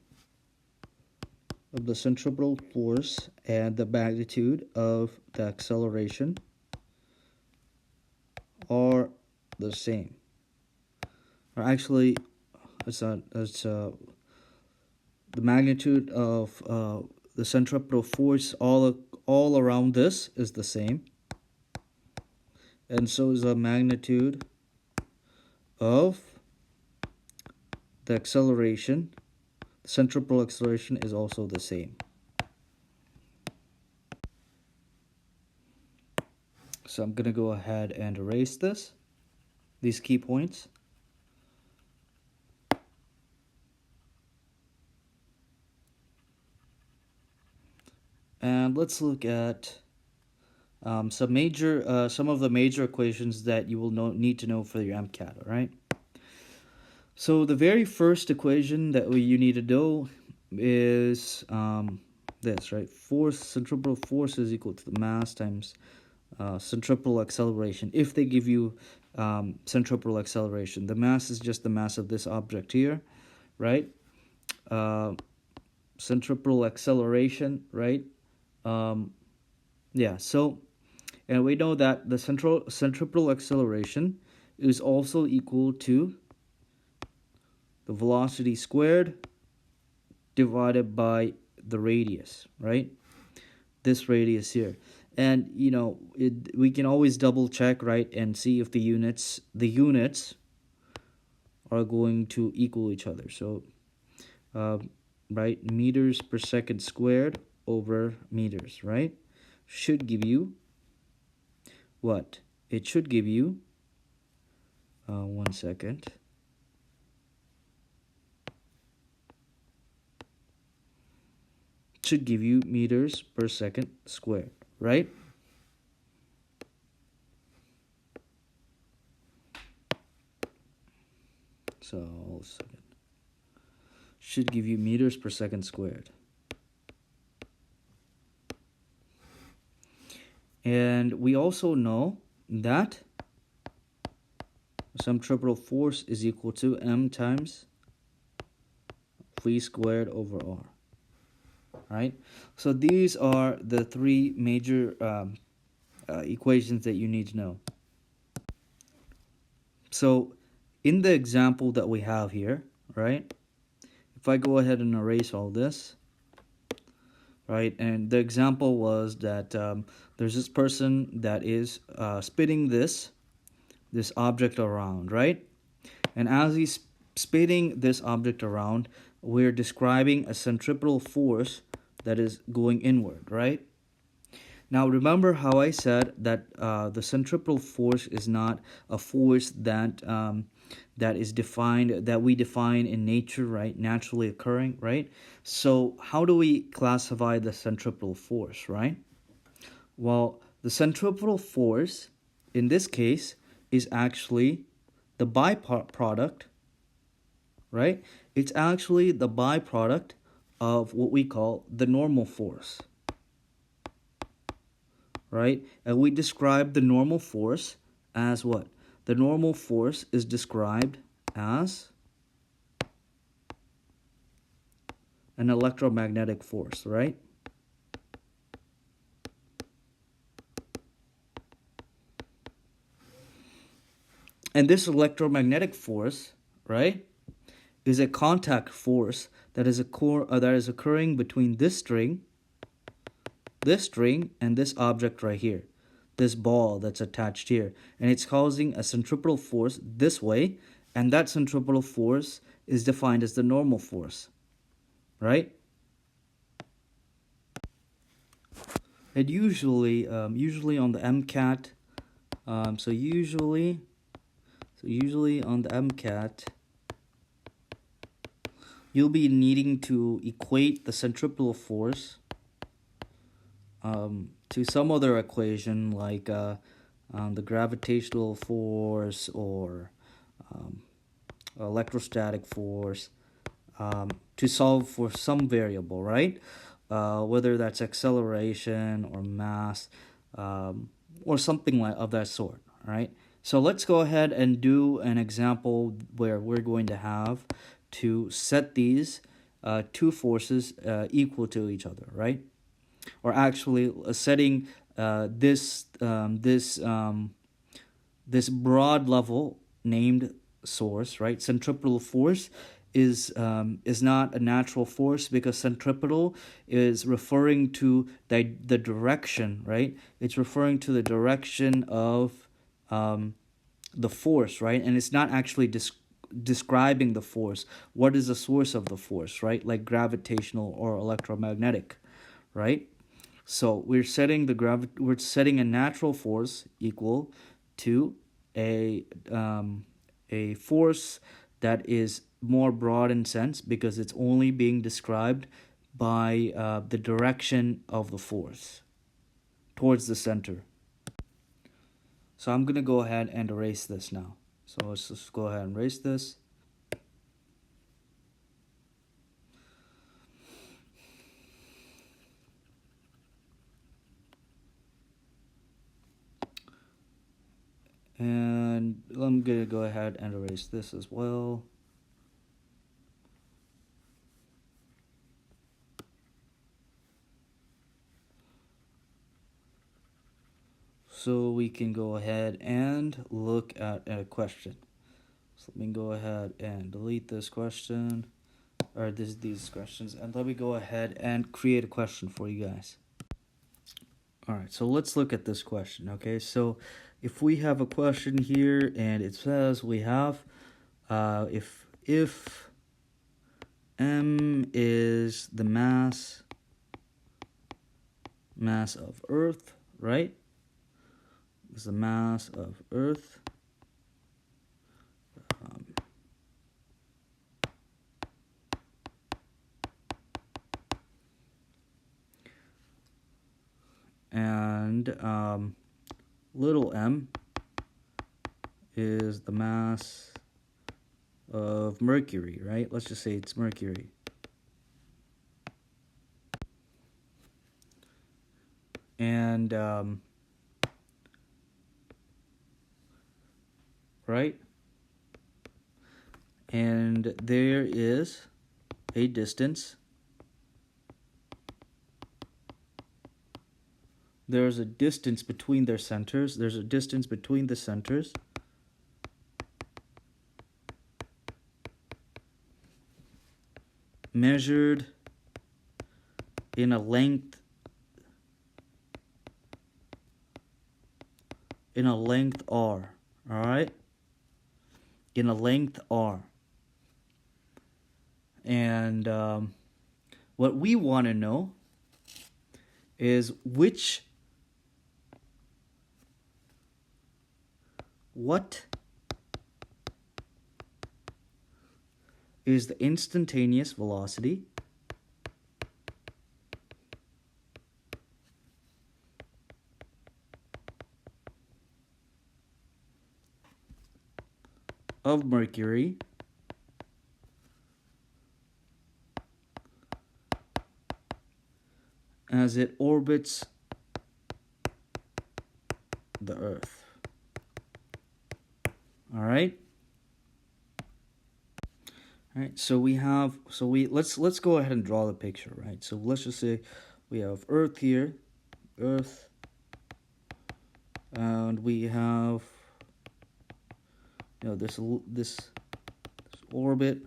of the centripetal force and the magnitude of the acceleration are the same. Or actually, the magnitude of the centripetal force all around this is the same, and so is the magnitude of the acceleration. The centripetal acceleration is also the same. So I'm gonna go ahead and erase these key points. And let's look at some of the major equations that you will need to know for your MCAT. All right. So the very first equation that you need to know is this, right? Centripetal force is equal to the mass times centripetal acceleration. If they give you centripetal acceleration, the mass is just the mass of this object here, right? Centripetal acceleration, right? Yeah, so, and we know that the centripetal acceleration is also equal to the velocity squared divided by the radius, right? This radius here. And we can always double check, right, and see if the units are going to equal each other. So right, meters per second squared over meters, right, should give you what? It should give you 1 second. Should give you meters per second squared, right? So should give you meters per second squared. And we also know that centripetal force is equal to m times v squared over r. Right? So these are the three major equations that you need to know. So in the example that we have here, right, if I go ahead and erase all this, right, and the example was that there's this person that is spinning this object around, right, and as he's spinning this object around, we're describing a centripetal force that is going inward, right? Now remember how I said that the centripetal force is not a force that that is defined, that we define in nature, right? Naturally occurring, right? So how do we classify the centripetal force, right? Well, the centripetal force in this case is actually the byproduct, right? It's actually the byproduct of what we call the normal force, right? And we describe the normal force as what? The normal force is described as an electromagnetic force, right? And this electromagnetic force, right, is a contact force that is occurring between this string, and this object right here, this ball that's attached here, and it's causing a centripetal force this way, and that centripetal force is defined as the normal force, right? And usually on the MCAT, so usually on the MCAT, you'll be needing to equate the centripetal force to some other equation like the gravitational force or electrostatic force to solve for some variable, right? Whether that's acceleration or mass or something like of that sort, right? So let's go ahead and do an example where we're going to have to set these two forces equal to each other, right? Or actually setting this broad level named source, right? Centripetal force is not a natural force because centripetal is referring to the direction, right? It's referring to the direction of the force, right? And it's not actually describing the force. What is the source of the force, right? Like gravitational or electromagnetic, right? So we're setting a natural force equal to a force that is more broad in sense because it's only being described by the direction of the force towards the center. So I'm gonna go ahead and erase this now. So let's just go ahead and erase this. And I'm gonna go ahead and erase this as well. So we can go ahead and look at a question. So let me go ahead and delete this question, or these questions, and let me go ahead and create a question for you guys. Alright, so let's look at this question, okay? So if we have a question here and it says we have if m is the mass of Earth, right? Is the mass of Earth. And little m is the mass of Mercury, right? Let's just say it's Mercury. And right? And there is a distance there's a distance between their centers. There's a distance between the centers. Measured in a length r. All right, in a length r. And what we want to know is what is the instantaneous velocity of Mercury as it orbits the Earth. All right. All right. So let's go ahead and draw the picture, right? So let's just say we have Earth here, Earth, and we have this orbit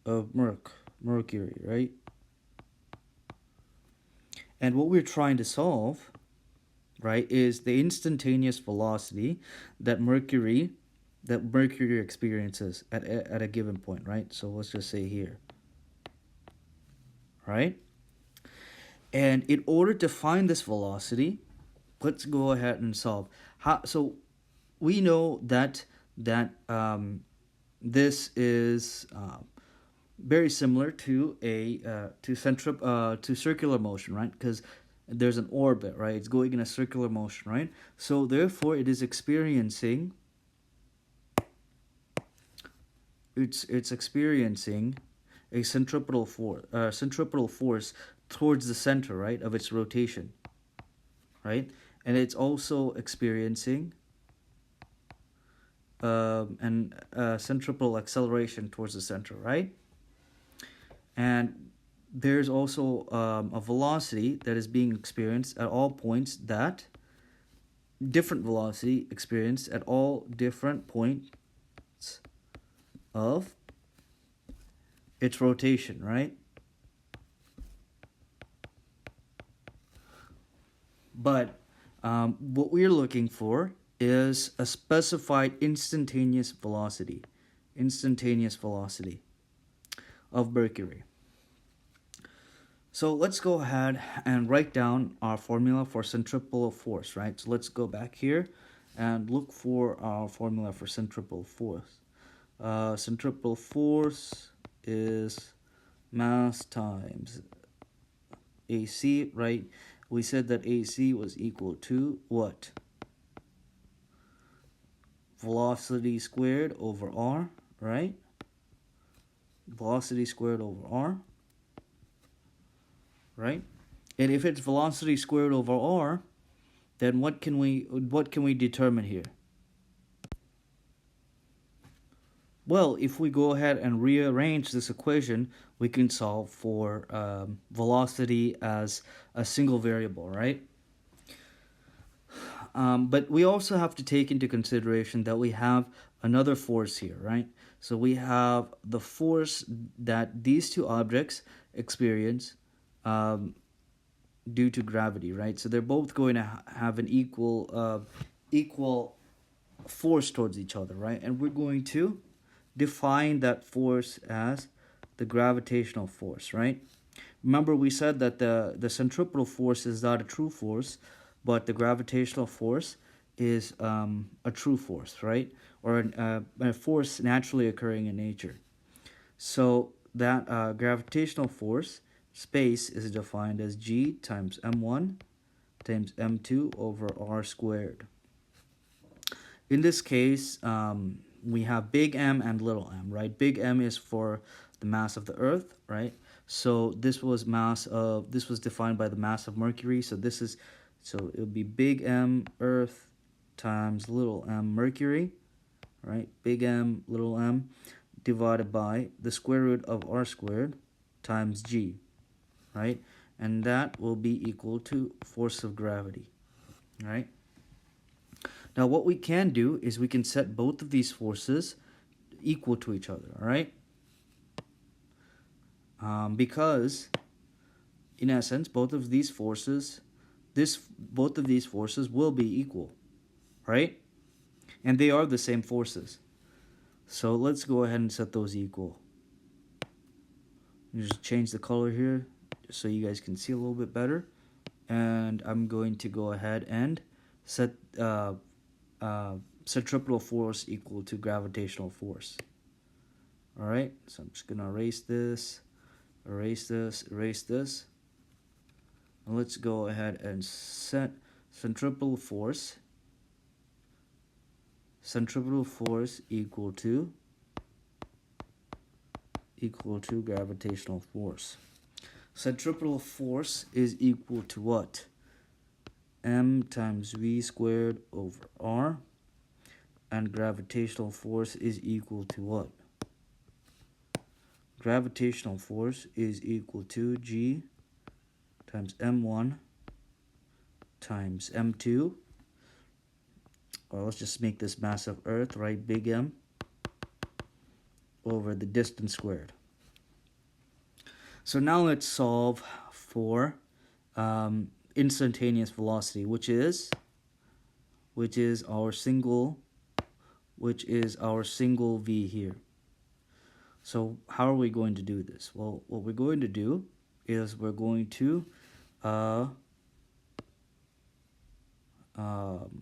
of Mercury, right? And what we're trying to solve, right, is the instantaneous velocity that Mercury experiences at a given point, right? So let's just say here, right? And in order to find this velocity, let's go ahead and solve. So we know that this is very similar to to circular motion, right? Because there's an orbit, right? It's going in a circular motion, right? So therefore, it is experiencing a centripetal force towards the center, right, of its rotation, right? And it's also experiencing an centripetal acceleration towards the center, right? And there's also a velocity that is being experienced at all points different velocity experienced at all different points of its rotation, right? But what we're looking for is a specified instantaneous velocity of Mercury. So let's go ahead and write down our formula for centripetal force, right? So let's go back here and look for our formula for centripetal force. Centripetal force is mass times AC, right? We said that AC was equal to what? Velocity squared over r, right? Velocity squared over r, right? And if it's velocity squared over r, then what can we determine here? Well, if we go ahead and rearrange this equation, we can solve for velocity as a single variable, right? But we also have to take into consideration that we have another force here, right? So we have the force that these two objects experience due to gravity, right? So they're both going to have an equal force towards each other, right? And we're going to define that force as the gravitational force, right? Remember, we said that the centripetal force is not a true force, but the gravitational force is a true force, right? Or a force naturally occurring in nature. So that gravitational force space is defined as G times m1 times m2 over r squared. In this case, we have big M and little m, right? Big M is for the mass of the Earth, right? So this was defined by the mass of Mercury. So it would be big M Earth times little m Mercury, right? Big M, little m, divided by the square root of r squared times G, right? and that will be equal to force of gravity, right? Now what we can do is we can set both of these forces equal to each other, all right? Because in essence, both of these forces will be equal, right? And they are the same forces. So let's go ahead and set those equal. Just change the color here just so you guys can see a little bit better. And I'm going to go ahead and set centripetal force equal to gravitational force. Alright, so I'm just going to erase this, erase this, erase this. And let's go ahead and set centripetal force equal to gravitational force. Centripetal force is equal to what? M times V squared over R. And gravitational force is equal to what? Gravitational force is equal to G times M1 times M2. Or let's just make this mass of Earth, right? Big M over the distance squared. So now let's solve for instantaneous velocity, which is our single v here. So how are we going to do this? Well, what we're going to do is we're going to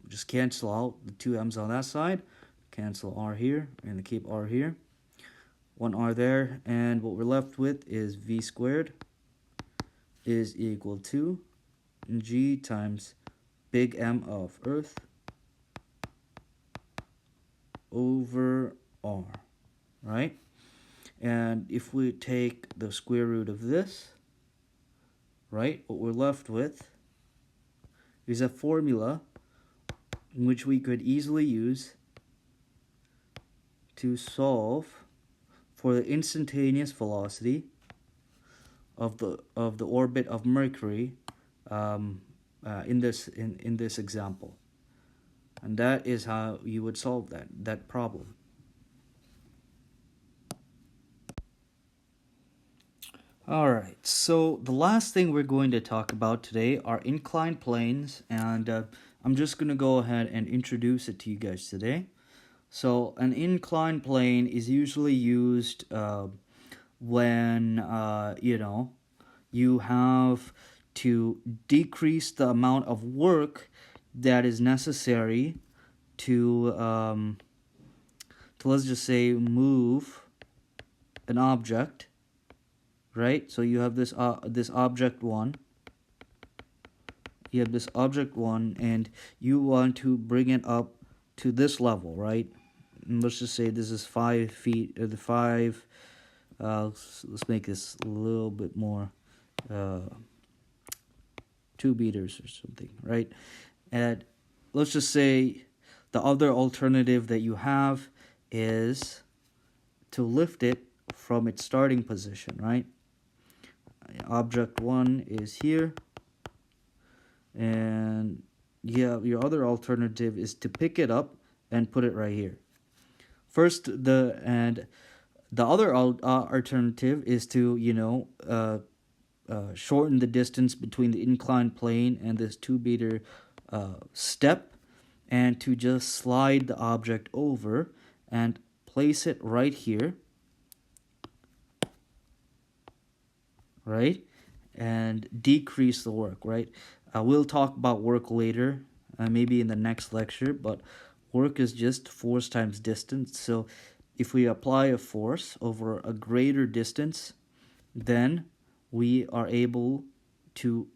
just cancel out the two m's on that side, cancel r here, and keep r here, one r there, and what we're left with is v squared is equal to G times big M of Earth over R, right? And if we take the square root of this, right, what we're left with is a formula in which we could easily use to solve for the instantaneous velocity of the orbit of Mercury in this example, and that is how you would solve that problem. All right, so the last thing we're going to talk about today are inclined planes, and I'm just going to go ahead and introduce it to you guys today. So an inclined plane is usually used when you have to decrease the amount of work that is necessary to let's just say move an object, right? So you have this object one. You have this object one, and you want to bring it up to this level, right? And let's just say this is 5 feet, or the 5. Let's make this a little bit more, 2 meters or something, right? And let's just say the other alternative that you have is to lift it from its starting position, right? Object 1 is here, and yeah, your other alternative is to pick it up and put it right here. First, the other alternative is to shorten the distance between the inclined plane and this 2 meter step, and to just slide the object over and place it right here, right, and decrease the work, right? We'll talk about work later, maybe in the next lecture, but work is just force times distance. So if we apply a force over a greater distance, then we are able to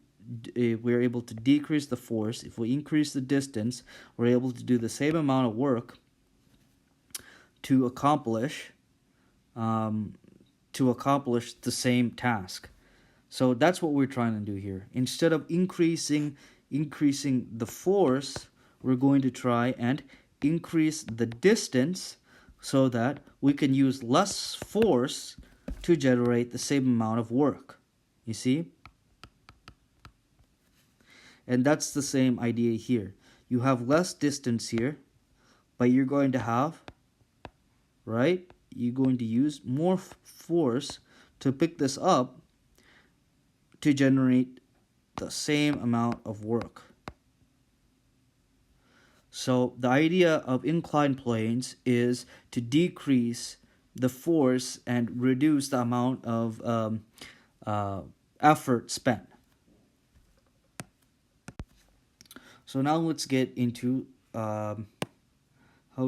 decrease the force. If we increase the distance, we're able to do the same amount of work to accomplish the same task. So that's what we're trying to do here. Instead of increasing the force, we're going to try and increase the distance so that we can use less force to generate the same amount of work. You see? And that's the same idea here. You have less distance here, but you're going to have, right? You're going to use more force to pick this up to generate the same amount of work. So the idea of inclined planes is to decrease the force and reduce the amount of effort spent. So now let's get into how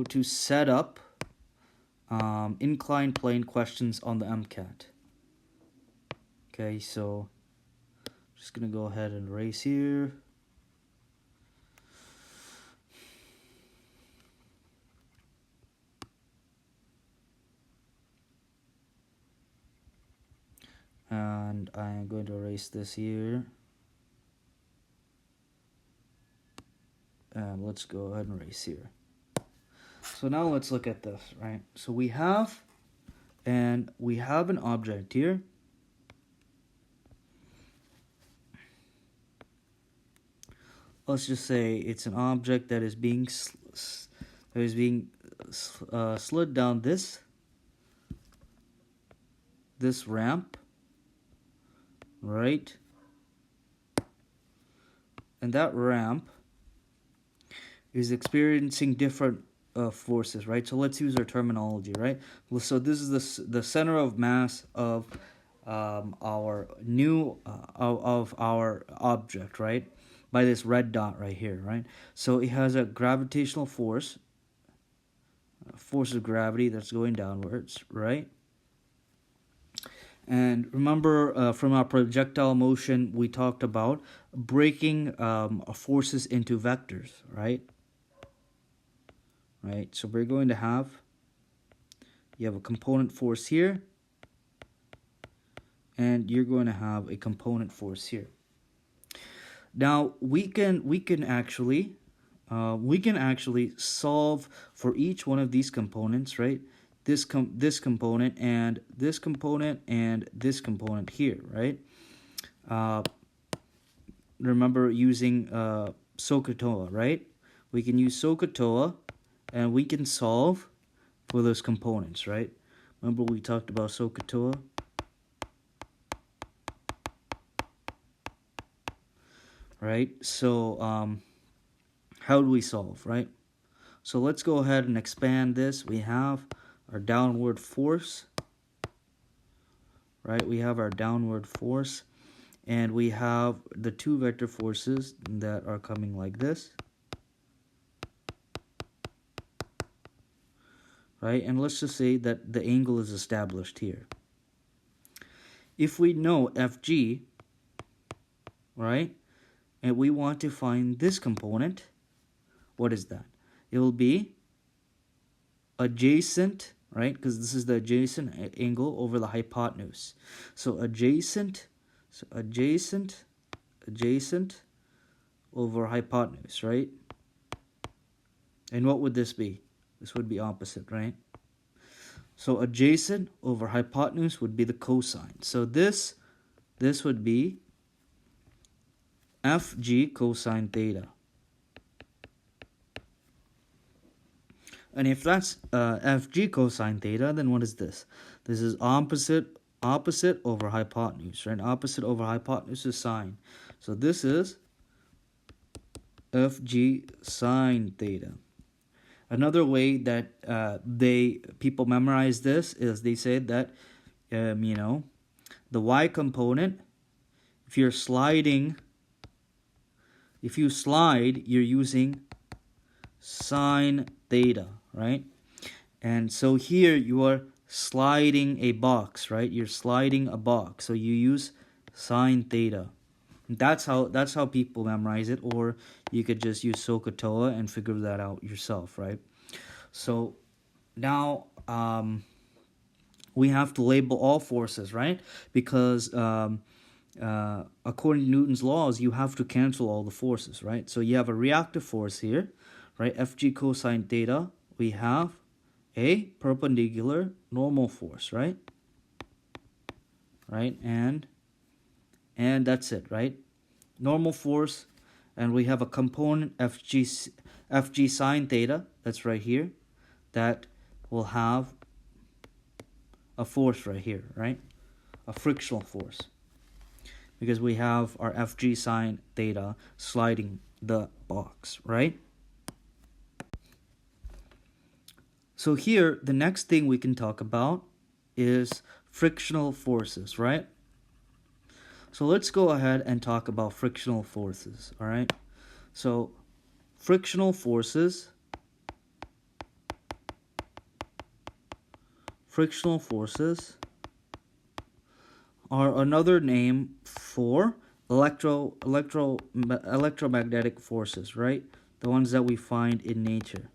to set up inclined plane questions on the MCAT. Okay, so I'm just going to go ahead and erase here. And I'm going to erase this here. And let's go ahead and erase here. So now let's look at this, right? So we have an object here. Let's just say it's an object that is being slid down this ramp, right? And that ramp is experiencing different forces, right? So let's use our terminology, right? So this is the center of mass of our object, right? By this red dot right here, right? So it has a gravitational force of gravity that's going downwards, right? And remember from our projectile motion, we talked about breaking forces into vectors, right? Right, so we're going to have, you have a component force here, and you're going to have a component force here. Now we can actually solve for each one of these components, right? This component and this component and this component here, right? Remember using SOHCAHTOA, right? We can use SOHCAHTOA, and we can solve for those components, right? Remember we talked about SOHCAHTOA? Right? So how do we solve, right? So let's go ahead and expand this. We have our downward force, right? We have our downward force, and we have the two vector forces that are coming like this. Right, and let's just say that the angle is established here. If we know FG, right, and we want to find this component, what is that? It will be adjacent, right, because this is the adjacent angle over the hypotenuse. So adjacent over hypotenuse, right? And what would this be? This would be opposite, right? So adjacent over hypotenuse would be the cosine. So this would be FG cosine theta. And if that's FG cosine theta, then what is this? This is opposite over hypotenuse, right? Opposite over hypotenuse is sine. So this is FG sine theta. Another way that people memorize this is they say that the y component, if you slide, you're using sine theta, right? And so here you are sliding a box, right? You're sliding a box, so you use sine theta. That's how people memorize it, or you could just use SOHCAHTOA and figure that out yourself, right? So now we have to label all forces, right? Because according to Newton's laws, you have to cancel all the forces, right? So you have a reactive force here, right? Fg cosine theta. We have a perpendicular normal force, right? Right, and that's it, right? Normal force and we have a component Fg sine theta, that's right here, that will have a force right here, right? A frictional force. Because we have our Fg sine theta sliding the box, right? So here, the next thing we can talk about is frictional forces, right? So let's go ahead and talk about frictional forces, all right? So frictional forces are another name for electromagnetic forces, right? The ones that we find in nature.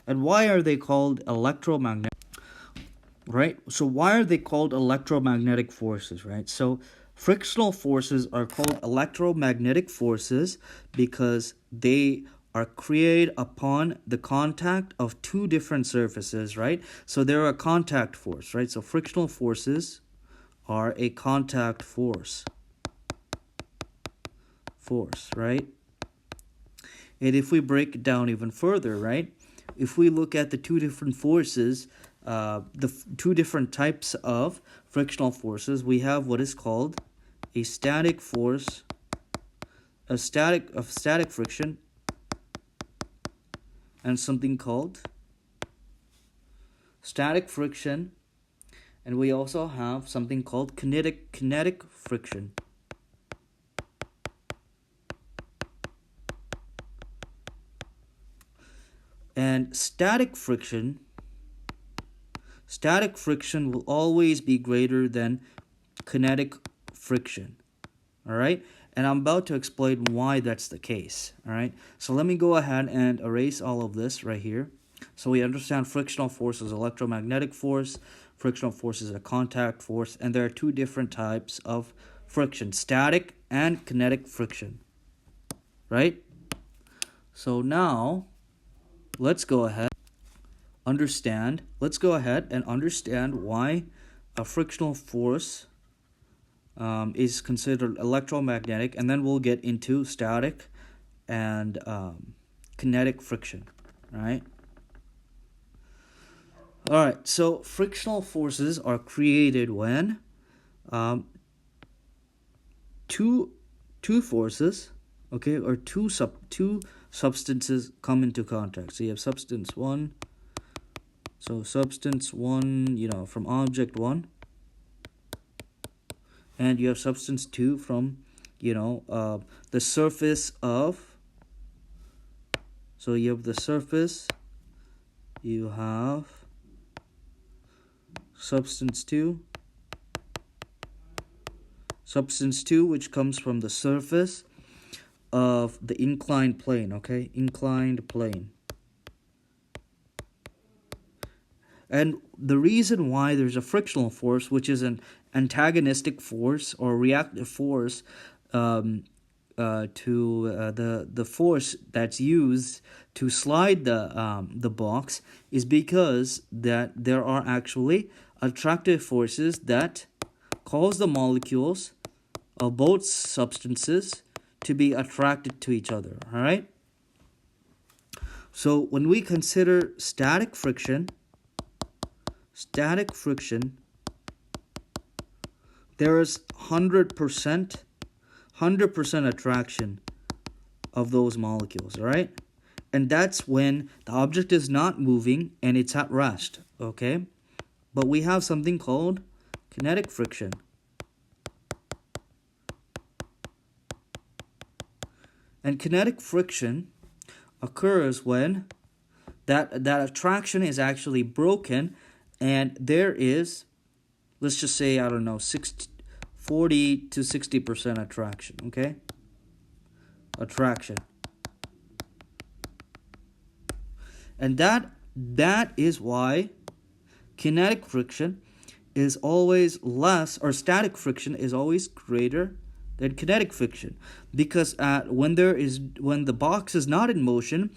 And why are they called electromagnetic? Right? So why are they called electromagnetic forces, right? So frictional forces are called electromagnetic forces because they are created upon the contact of two different surfaces, right? So they're a contact force, right? So frictional forces are a contact force, right? And if we break it down even further, right? If we look at the two different forces, two different types of frictional forces, we have what is called a static force, static friction, and something called static friction, and we also have something called kinetic friction. And static friction will always be greater than kinetic friction, all right? And I'm about to explain why that's the case, all right? So let me go ahead and erase all of this right here. So we understand frictional force is electromagnetic force, frictional force is a contact force, and there are two different types of friction, static and kinetic friction, right? So now let's go ahead and understand why a frictional force is considered electromagnetic, and then we'll get into static and kinetic friction, right? All right, so frictional forces are created when two forces, okay, or two substances come into contact. So you have substance 1. So substance 1, from object 1. And you have substance 2 from, the surface of. So you have the surface. You have substance 2. Substance 2, which comes from the surface of the inclined plane, okay? Inclined plane. And the reason why there's a frictional force, which is an antagonistic force or reactive force to the force that's used to slide the box, is because that there are actually attractive forces that cause the molecules of both substances to be attracted to each other, all right? So when we consider static friction, there is 100% attraction of those molecules, all right? And that's when the object is not moving and it's at rest, okay? But we have something called kinetic friction. And kinetic friction occurs when that attraction is actually broken, and there is, let's just say, 40 to 60% attraction, okay? Attraction. And that is why kinetic friction is always less, or static friction is always greater than kinetic friction, because when the box is not in motion,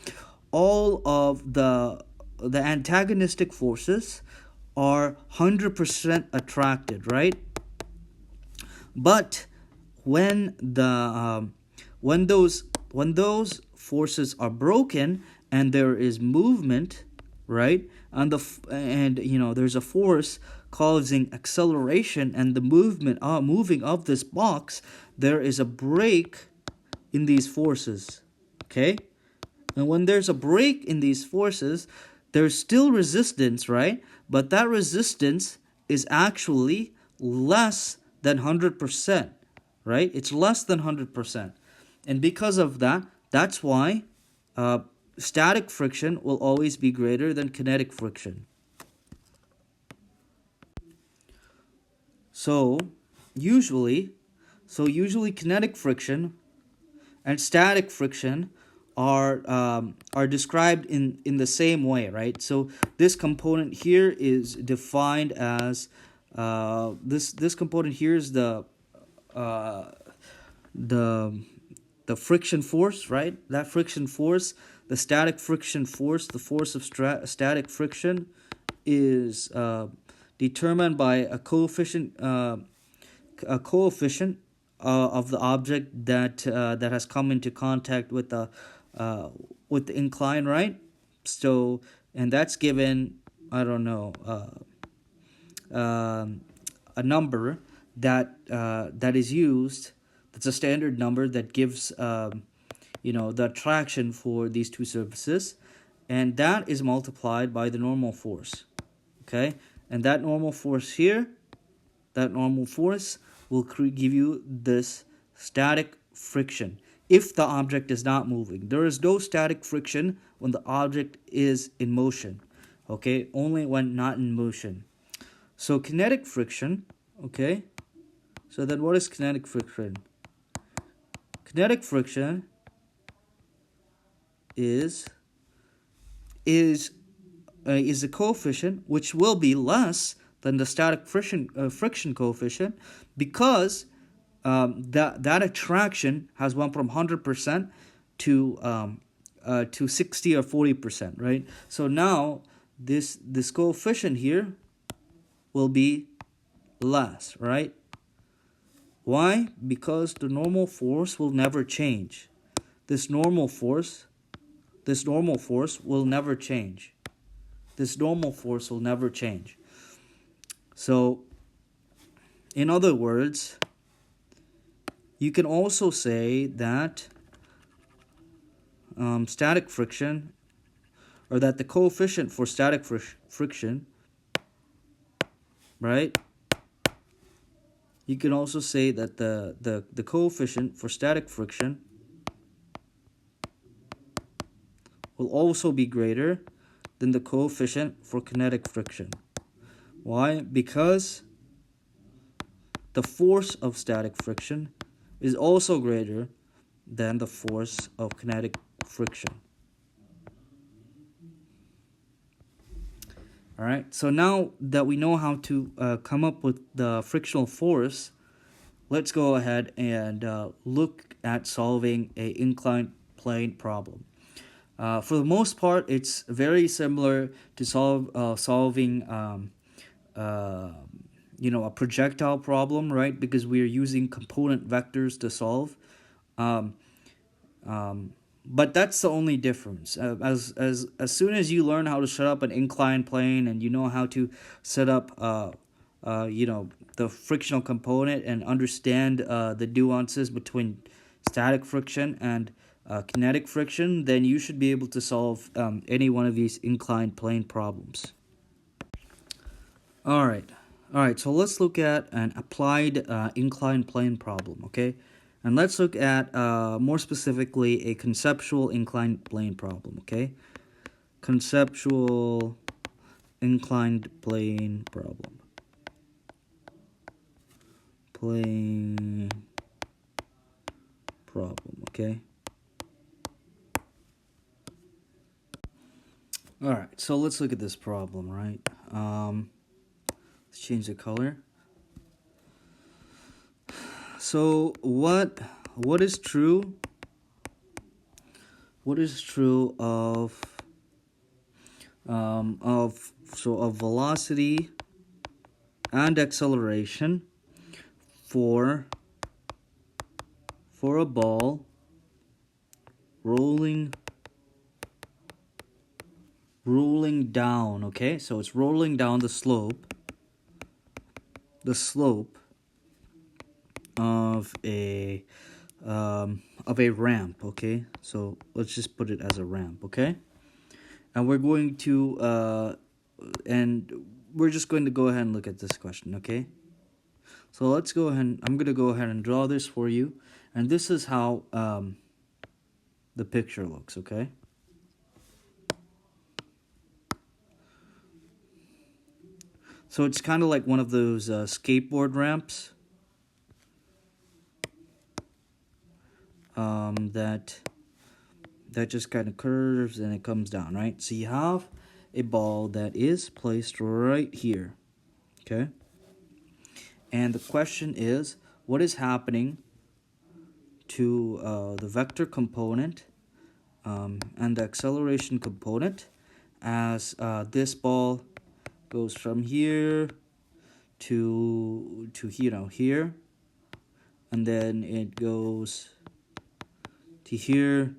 all of the antagonistic forces are 100% attracted, right? But when the when those forces are broken and there is movement, right? And there's a force causing acceleration and the moving of this box, there is a break in these forces. Okay? And when there's a break in these forces, there's still resistance, right? But that resistance is actually less than 100%, right? It's less than 100%. And because of that, that's why static friction will always be greater than kinetic friction. So usually, kinetic friction and static friction are described in the same way, right? So this component here is defined as this component here is uh, the the friction force, right? That friction force, the static friction force, the force of static friction is determined by a coefficient of the object that has come into contact with the incline, right? So, and that's given, I don't know, a number that is used. That's a standard number that gives the attraction for these two surfaces, and that is multiplied by the normal force. Okay, and that normal force here, that normal force will give you this static friction if the object is not moving. There is no static friction when the object is in motion, okay? Only when not in motion. So kinetic friction, okay? So then what is kinetic friction? Kinetic friction is a coefficient which will be less than the static friction coefficient, because that attraction has went from 100% to 60 or 40%, right? So now this coefficient here will be less, right? Why? Because the normal force will never change. This normal force will never change. This normal force will never change. So, in other words, you can also say that static friction, or that the coefficient for static friction, right? You can also say that the coefficient for static friction will also be greater than the coefficient for kinetic friction. Why? Because the force of static friction is also greater than the force of kinetic friction. All right, so now that we know how to come up with the frictional force, let's go ahead and look at solving a inclined plane problem. For the most part, it's very similar to solving a projectile problem, right? Because we are using component vectors to solve. But that's the only difference. As soon as you learn how to set up an inclined plane and you know how to set up the frictional component and understand the nuances between static friction and kinetic friction, then you should be able to solve any one of these inclined plane problems. All right. So let's look at an applied inclined plane problem, okay? And let's look at, more specifically, a conceptual inclined plane problem, okay? Conceptual inclined plane problem. Plane problem, okay? All right, so let's look at this problem, right? Let's change the color. So what is true? What is true of velocity and acceleration for for a ball rolling down, okay? So it's rolling down the slope of a ramp, okay? So let's just put it as a ramp, okay? And we're going to we're just going to go ahead and look at this question, okay? So let's go ahead. I'm gonna go ahead and draw this for you, and this is how the picture looks, okay? So it's kind of like one of those skateboard ramps that just kind of curves and it comes down, right? So you have a ball that is placed right here, okay? And the question is, what is happening to the vector component and the acceleration component as this ball goes from here to here, and then it goes to here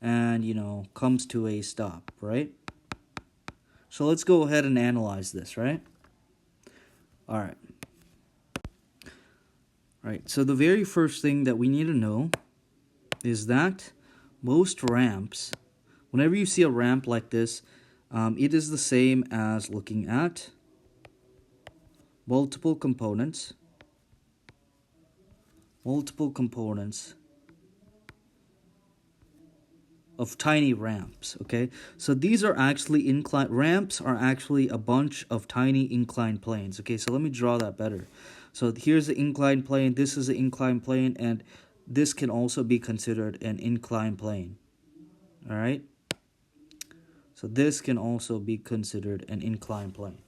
and comes to a stop, right? So let's go ahead and analyze this, right? All right, so the very first thing that we need to know is that most ramps, whenever you see a ramp like this, it is the same as looking at multiple components of tiny ramps, okay? So these are actually ramps are actually a bunch of tiny inclined planes, okay? So let me draw that better. So here's the inclined plane, this is the inclined plane, and this can also be considered an inclined plane, all right? So this can also be considered an inclined plane.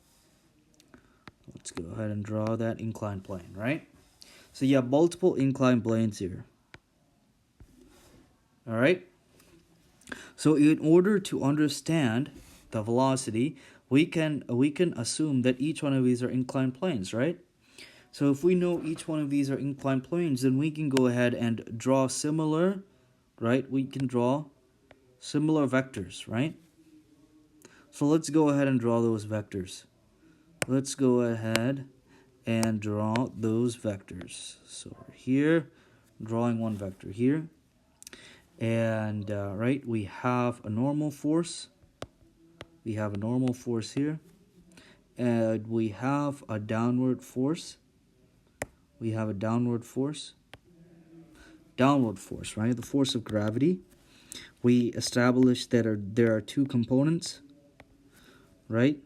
Let's go ahead and draw that inclined plane, right? So you have multiple inclined planes here, all right? So in order to understand the velocity, we can assume that each one of these are inclined planes, right? So if we know each one of these are inclined planes, then we can go ahead and draw similar, right? We can draw similar vectors, right? So let's go ahead and draw those vectors. Let's go ahead and draw those vectors. So here, drawing one vector here. And right, we have a normal force. We have a normal force here. And we have a downward force. We have a downward force, right? The force of gravity. We established that there are two components, right?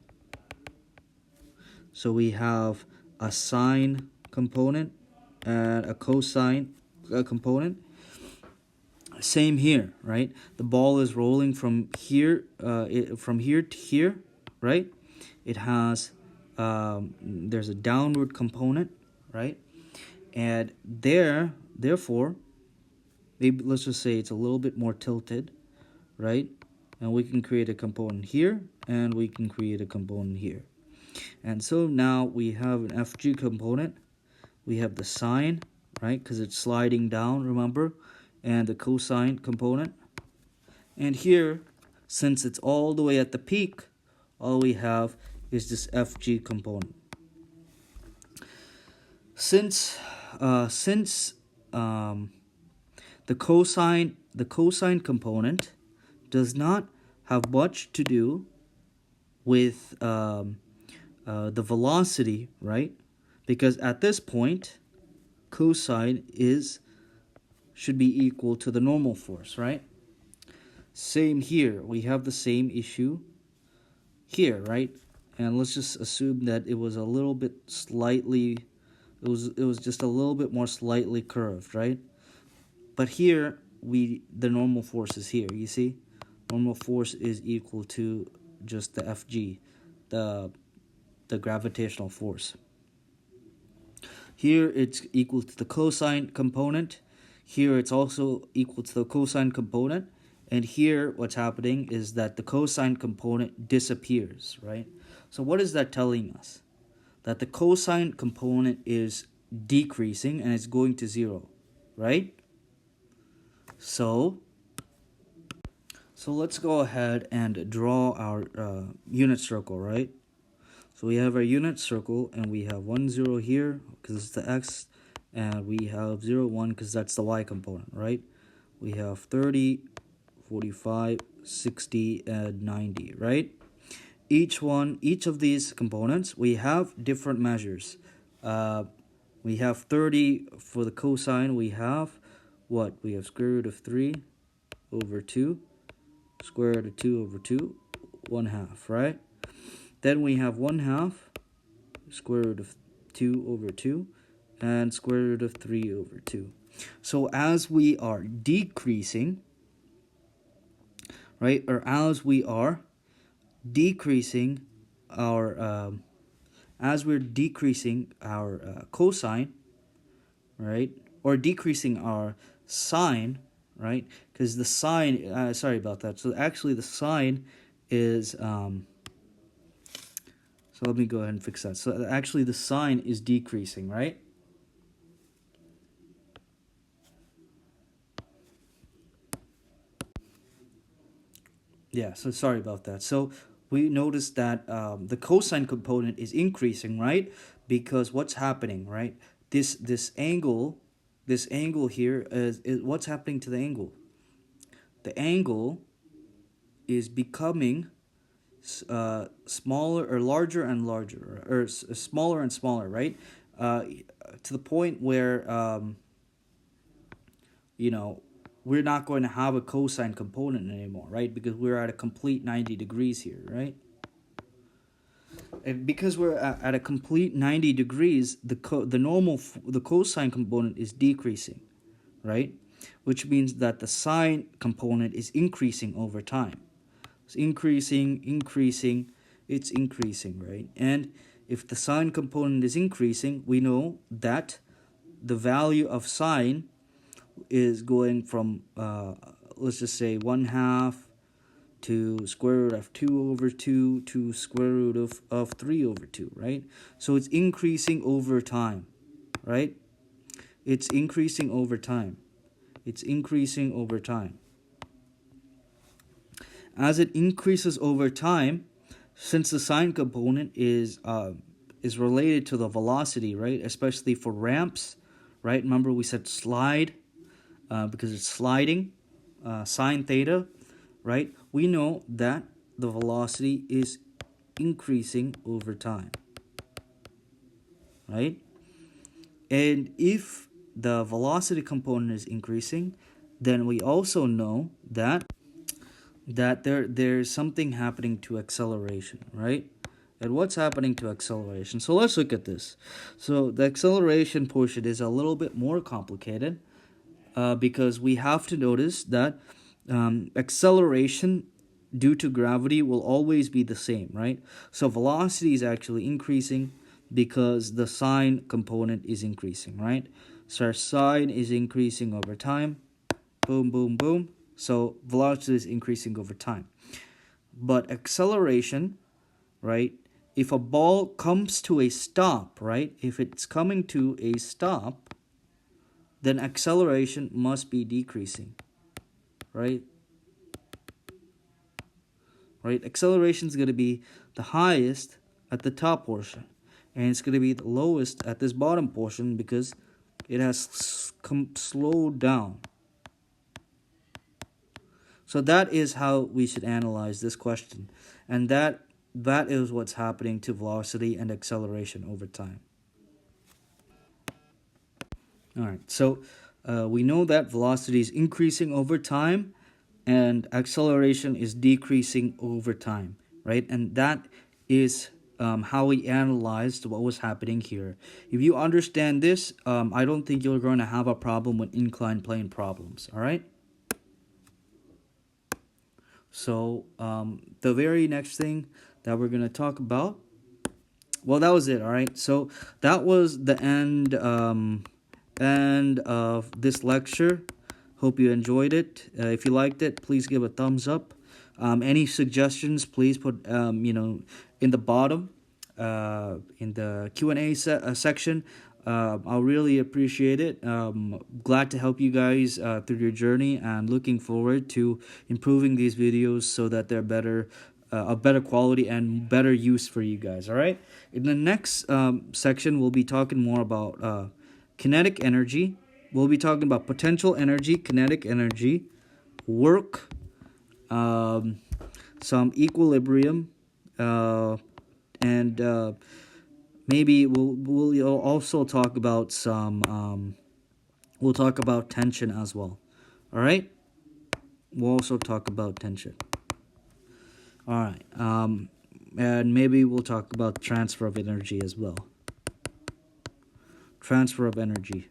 So we have a sine component and a cosine component. Same here, right? The ball is rolling from here to here, right? It has there's a downward component, right? And therefore, maybe let's just say it's a little bit more tilted, right? And we can create a component here, and we can create a component here. And so now we have an FG component. We have the sine, right? Because it's sliding down, remember? And the cosine component. And here, since it's all the way at the peak, all we have is this FG component. Since the cosine component does not have much to do with the velocity, right? Because at this point, cosine should be equal to the normal force, right? Same here. We have the same issue here, right? And let's just assume that it was a little bit slightly, it was just a little bit more slightly curved, right? But here, the normal force is here, you see? Normal force is equal to just the Fg, the gravitational force. Here, it's equal to the cosine component. Here, it's also equal to the cosine component. And here, what's happening is that the cosine component disappears, right? So what is that telling us? That the cosine component is decreasing and it's going to zero, right? So, so let's go ahead and draw our unit circle, right? So we have our unit circle, and we have 1, 0 here because it's the x, and we have 0, 1 because that's the y component, right? We have 30, 45, 60, and 90, right? Each of these components, we have different measures. We have 30 for the cosine. We have what? We have square root of 3 over 2, square root of 2 over 2, 1/2, right? Then we have 1/2, square root of 2 over 2, and square root of 3 over 2. So as we are decreasing, right, or as we are decreasing our, as we're decreasing our cosine, right, or decreasing our sine, right, because the sine, sorry about that. So actually the sine is, so let me go ahead and fix that. So actually the sine is decreasing, right? Yeah, so sorry about that. So we noticed that the cosine component is increasing, right? Because what's happening, right? This angle, here is what's happening to the angle. The angle is becoming smaller or larger and larger, or smaller and smaller, right? To the point where you know, we're not going to have a cosine component anymore, right? Because we're at a complete 90 degrees here, right? And because we're at a complete 90 degrees, the cosine component is decreasing, right? Which means that the sine component is increasing over time. It's increasing, it's increasing, right? And if the sine component is increasing, we know that the value of sine is going from, let's just say, 1/2 to square root of 2 over 2 to square root of 3 over 2, right? So it's increasing over time, right? It's increasing over time. It's increasing over time. As it increases over time, since the sine component is related to the velocity, right? Especially for ramps, right? Remember we said slide, because it's sliding, sine theta, right? We know that the velocity is increasing over time, right? And if the velocity component is increasing, then we also know that there's something happening to acceleration, right? And what's happening to acceleration? So let's look at this. So the acceleration portion is a little bit more complicated, because we have to notice that acceleration due to gravity will always be the same, right? So velocity is actually increasing because the sine component is increasing, right? So our sine is increasing over time. Boom, boom, boom. So velocity is increasing over time. But acceleration, right? If a ball comes to a stop, right? If it's coming to a stop, then acceleration must be decreasing, right? Right? Acceleration is going to be the highest at the top portion, and it's going to be the lowest at this bottom portion because it has slowed down. So that is how we should analyze this question, and that is what's happening to velocity and acceleration over time. All right, so we know that velocity is increasing over time and acceleration is decreasing over time, right? And that is how we analyzed what was happening here. If you understand this, I don't think you're going to have a problem with inclined plane problems, all right? So the very next thing that we're going to talk about, well, that was it, all right? So that was the end of this lecture. Hope you enjoyed it. If you liked it, please give a thumbs up. Any suggestions, please put in the bottom, in the Q&A section. I'll really appreciate it. Glad to help you guys through your journey, and looking forward to improving these videos so that they're better, of better quality and better use for you guys. All right. In the next section, we'll be talking more about kinetic energy. We'll be talking about potential energy, kinetic energy, work, some equilibrium, and maybe we'll also talk about some we'll talk about tension as well. All right, we'll also talk about tension. All right, and maybe we'll talk about transfer of energy as well. Transfer of energy.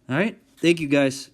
All right, thank you guys.